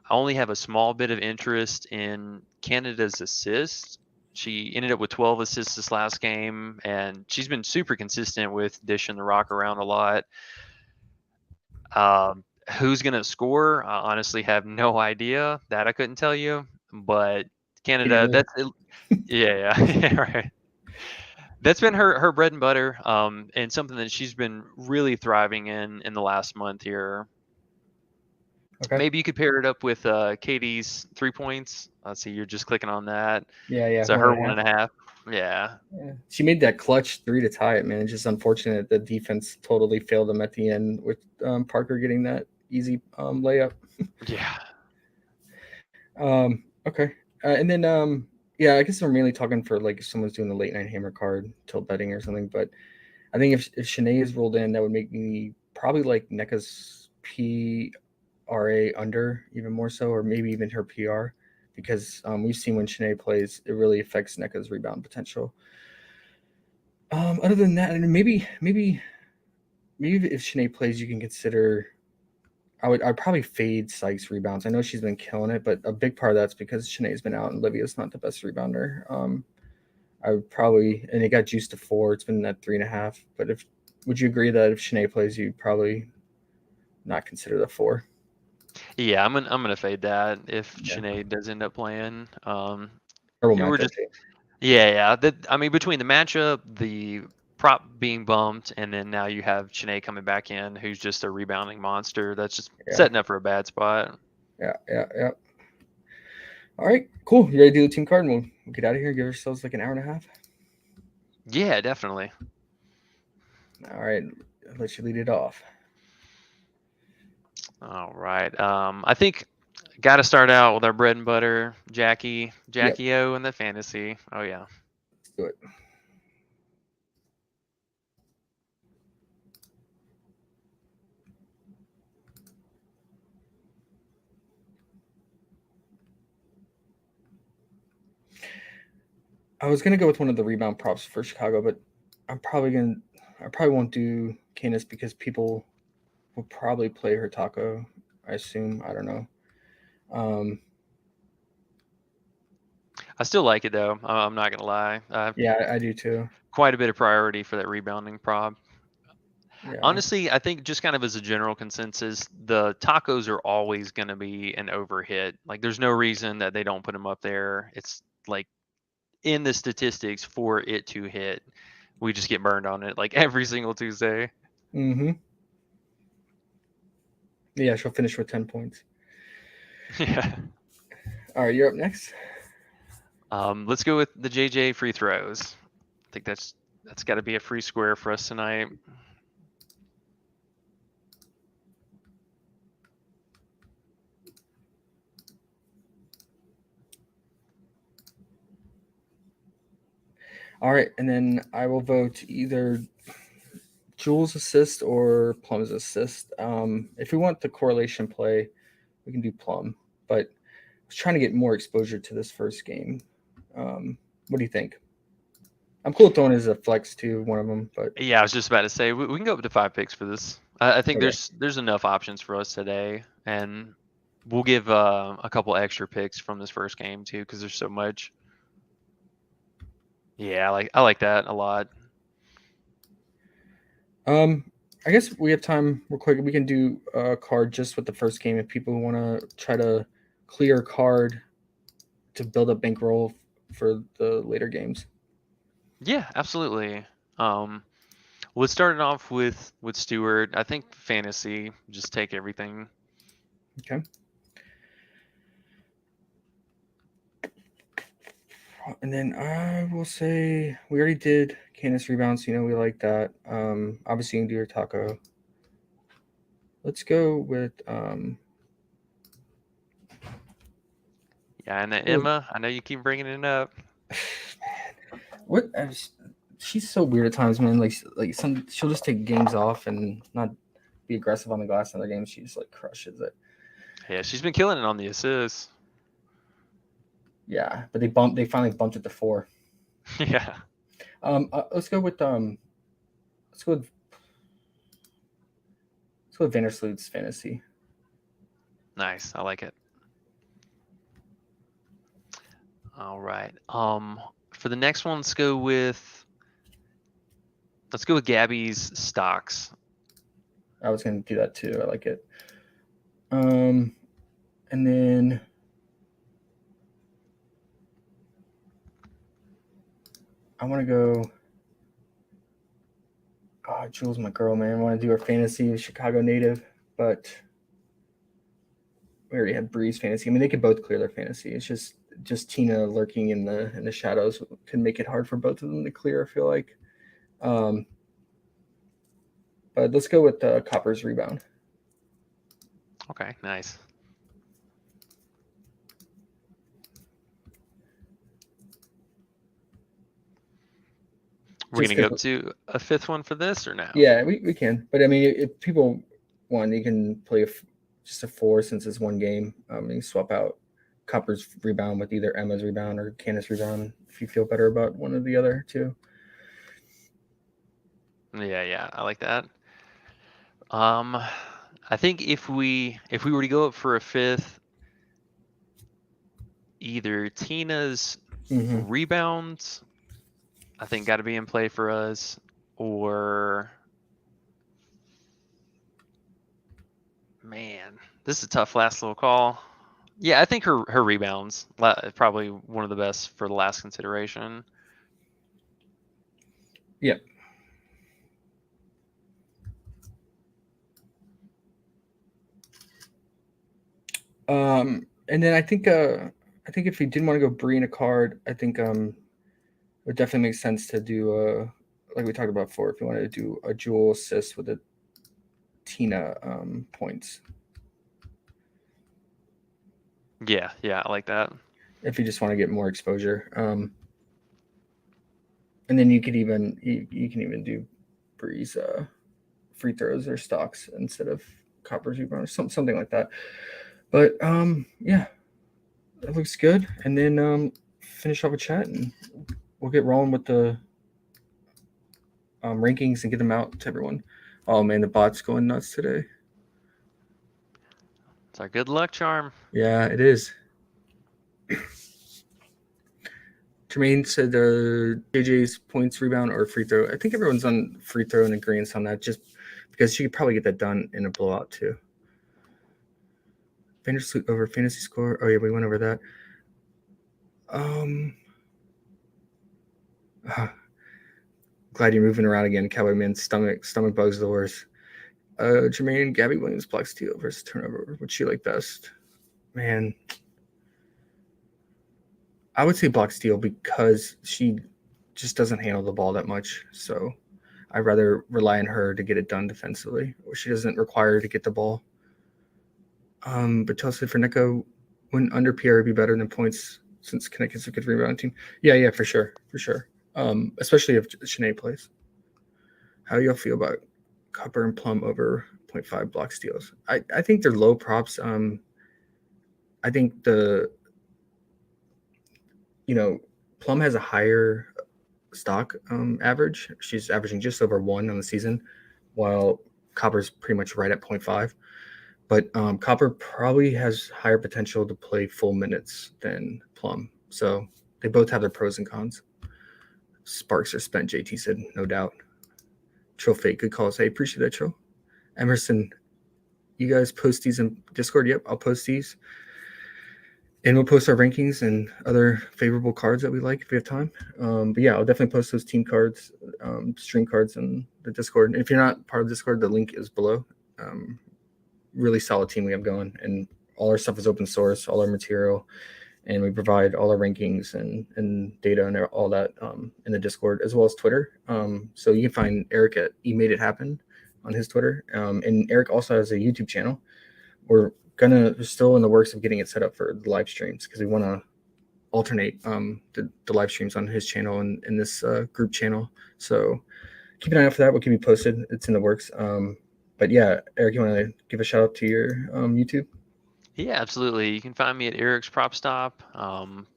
I only have a small bit of interest in Canada's assists. She ended up with 12 assists this last game, and she's been super consistent with dishing the rock around a lot. Who's going to score? I honestly have no idea. That I couldn't tell you. But Canada, yeah, right. That's been her bread and butter, and something that she's been really thriving in the last month here. Okay. Maybe you could pair it up with Katie's 3 points. Let's see, you're just clicking on that. Yeah. So her 1.5. Yeah. She made that clutch 3 to tie it, man. It's just unfortunate the defense totally failed them at the end with Parker getting that easy layup. Yeah. Okay. And then Yeah, I guess we're mainly talking for like if someone's doing the late night hammer card tilt betting or something. But I think if Shanae is rolled in, that would make me probably like NECA's PRA under even more so, or maybe even her PR, because we've seen when Shanae plays, it really affects NECA's rebound potential. Other than that, and maybe if Shanae plays, you can consider. I'd probably fade Sykes rebounds. I know she's been killing it, but a big part of that's because Shanae's been out and Livia's not the best rebounder. I would probably, and it got juiced to 4. It's been at 3.5. But would you agree that if Shanae plays, you probably not consider the 4? Yeah, I'm gonna fade that if Yeah, Sinead does end up playing. or will We're match up just too. yeah. I mean, between the matchup, the prop being bumped, and then now you have Sinead coming back in, who's just a rebounding monster. That's just Yeah, setting up for a bad spot. yeah. All right, cool. You ready to do the team card? And we'll get out of here and give ourselves like an hour and a half. Yeah, definitely. All right, I'll let you lead it off. All right. I think got to start out with our bread and butter, Yep, Jackie O, and the fantasy. Oh yeah. let's do it. I was gonna go with one of the rebound props for Chicago, but I probably won't do Canis because people will probably play her taco. I assume. I don't know. Um, I still like it though. I'm not gonna lie. yeah, I do too. Quite a bit of priority for that rebounding prop. Yeah. Honestly, I think just kind of as a general consensus, the tacos are always going to be an overhit. Like, there's no reason that they don't put them up there. It's like in the statistics for it to hit. We just get burned on it like every single Tuesday. Mm-hmm. Yeah, she'll finish with 10 points. Yeah. All right, you're up next. Let's go with the JJ free throws. I think that's got to be a free square for us tonight. All right, and then I will vote either Jules assist or Plum's assist. If we want the correlation play, we can do Plum, but I was trying to get more exposure to this first game. What do you think? I'm cool throwing as a flex too, one of them, but Yeah, I was just about to say we can go up to 5 picks for this. I think okay. there's enough options for us today, and we'll give a couple extra picks from this first game too, because there's so much. Yeah, I like that a lot. I guess we have time real quick. We can do a card just with the first game if people want to try to clear a card to build up bankroll for the later games. Yeah, absolutely. Let's start it off with Stewart. I think fantasy, just take everything. Okay. And then I will say we already did Canis rebounds. We like that. Obviously, you can do your taco. Let's go with Yeah, and then Emma, I know you keep bringing it up. what she's so weird at times, man. Like she'll just take games off and not be aggressive on the glass in other games. She just like crushes it. Yeah, she's been killing it on the assists. Yeah, but they finally bumped it to 4. Yeah. Let's go with let's go with Vandersloot's fantasy. Nice. I like it. All right. For the next one, let's go with Gabby's stocks. I was gonna do that too. I like it. And then I want to go. Oh, Jules, my girl, man. I want to do her fantasy, Chicago native, but we already have Bree's fantasy. I mean, they could both clear their fantasy. It's just Tina lurking in the shadows can make it hard for both of them to clear. I feel like. But let's go with Copper's rebound. Okay, nice. We're Just gonna go 'cause- up to a fifth one for this or no? yeah, we can. But I mean, if people want, you can play just a 4 since it's one game. You swap out Copper's rebound with either Emma's rebound or Candace's rebound if you feel better about one or the other two. Yeah, I like that. I think if we were to go up for a fifth, either Tina's Mm-hmm. rebounds, I think, got to be in play for us, or man, this is a tough last little call. Yeah, I think her rebounds probably one of the best for the last consideration. Yep. And then I think if you didn't want to go Bree in a card, I think it would definitely make sense to do like we talked about before, if you wanted to do a Jewel assist with the Tina points. Yeah, I like that. If you just want to get more exposure. And then you could even you can even do Bree's free throws or stocks instead of Copper's rebound or something like that. But yeah, that looks good. And then finish off a chat and we'll get rolling with the rankings and get them out to everyone. Oh man, the bot's going nuts today. It's our good luck charm. Yeah, it is. Jermaine said JJ's points, rebound, or free throw. I think everyone's on free throw and agreement on that, just because she could probably get that done in a blowout too. Fantasy score. Oh yeah, we went over that. Glad you're moving around again, Cowboy Man. Stomach bugs are the worst. Jermaine, Gabby Williams, block steal versus turnover. What's she like best? Man, I would say block steal because she just doesn't handle the ball that much. So I'd rather rely on her to get it done defensively, or she doesn't require to get the ball. But Chelsea for Nico, when under PR would be better than points since Connecticut's a good rebounding team. Yeah, for sure. Especially if Shanae plays. How do y'all feel about Copper and Plum over 0.5 block steals? I think they're low props. I think Plum has a higher stock average. She's averaging just over 1 on the season, while Copper's pretty much right at 0.5. But Copper probably has higher potential to play full minutes than Plum. So they both have their pros and cons. Sparks are spent, JT said, no doubt. Trill Fate, good calls. Hey, appreciate that, Trill. Emerson, you guys post these in Discord? Yep, I'll post these. And we'll post our rankings and other favorable cards that we like if we have time. But yeah, I'll definitely post those team cards, stream cards in the Discord. And if you're not part of Discord, the link is below. Really solid team we have going. And all our stuff is open source, all our material. And we provide all our rankings and data and all that in the Discord, as well as Twitter. So you can find Eric at He Made It Happen on his Twitter. And Eric also has a YouTube channel. We're still in the works of getting it set up for the live streams because we want to alternate the live streams on his channel and in this group channel. So keep an eye out for that. We'll keep you posted. It's in the works. But yeah, Eric, you want to give a shout out to your YouTube? Yeah, absolutely. You can find me at Eric's Prop Stop.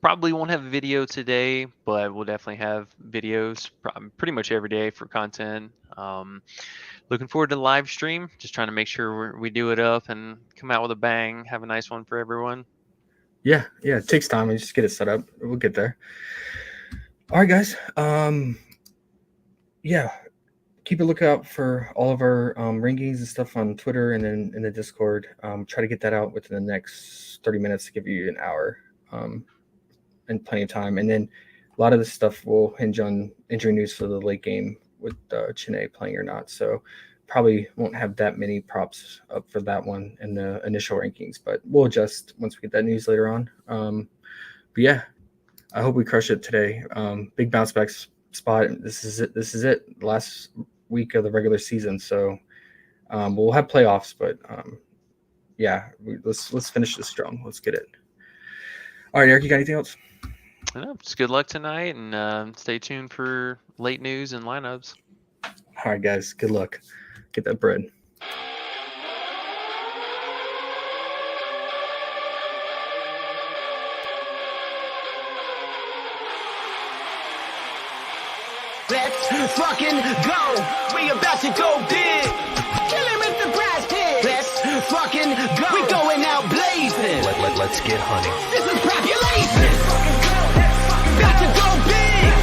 Probably won't have a video today, but we'll definitely have videos pretty much every day for content. Looking forward to the live stream. Just trying to make sure we do it up and come out with a bang. Have a nice one for everyone. Yeah, it takes time. We just get it set up. We'll get there. All right, guys. Yeah, keep a lookout for all of our rankings and stuff on Twitter and then in the Discord. Try to get that out within the next 30 minutes to give you an hour and plenty of time. And then a lot of this stuff will hinge on injury news for the late game with Chine playing or not. So probably won't have that many props up for that one in the initial rankings, but we'll adjust once we get that news later on. But yeah, I hope we crush it today. Big bounce back spot. This is it. Last week of the regular season. So we'll have playoffs, but yeah, let's finish this strong. Let's get it. All right, Eric, you got anything else? Yeah, just good luck tonight, and stay tuned for late news and lineups. All right, guys. Good luck. Get that bread. Let's fucking go. We about to go big. Kill him with the PrizePicks. Let's fucking go. We going out blazing. Let's get hunting. This is population. About to go big.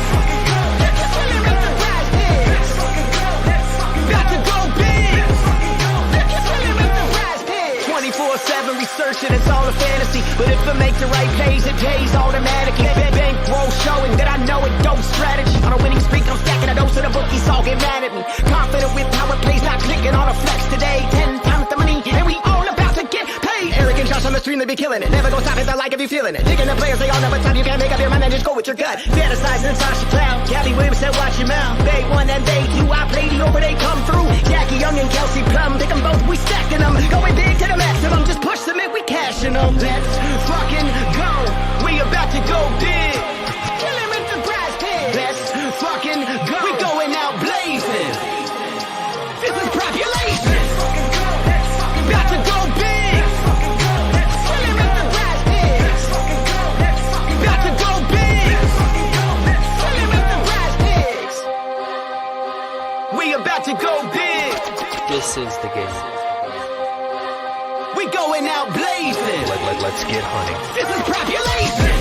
Kill him with the PrizePicks. About to go big. Kill him with the PrizePicks. 24/7 researching, it's all a fantasy. But if I make the right plays, it pays automatically. Bankroll showing that I know it goes strategy. On a winning streak, I'm stacking a dose of the bookies, all get mad at me. Confident with power plays, not clicking on a flex today. 10 times the money, and we all about to get paid. Eric and Josh on the stream, they be killing it. Never gonna stop it, I like if you feeling it. Picking the players, they all know what time you can't make up your mind and just go with your gut. Fantasizing, Sasha Cloud. Gabby Williams said, watch your mouth. They 1 and they 2, I play the over, they come through. Jackie Young and Kelsey Plum, pick them both, we stacking them. Going big to the maximum, just push them in, we cashing them. Let's fucking go. We about to go big. Kill him with the PrizePicks. Let's fucking go. We going out blazing. This is population. About to go big. Kill him with the PrizePicks. About to go big. Kill him with the PrizePicks. We about to go big. This is the game. We going out blazing. Let's get hunting. This is population.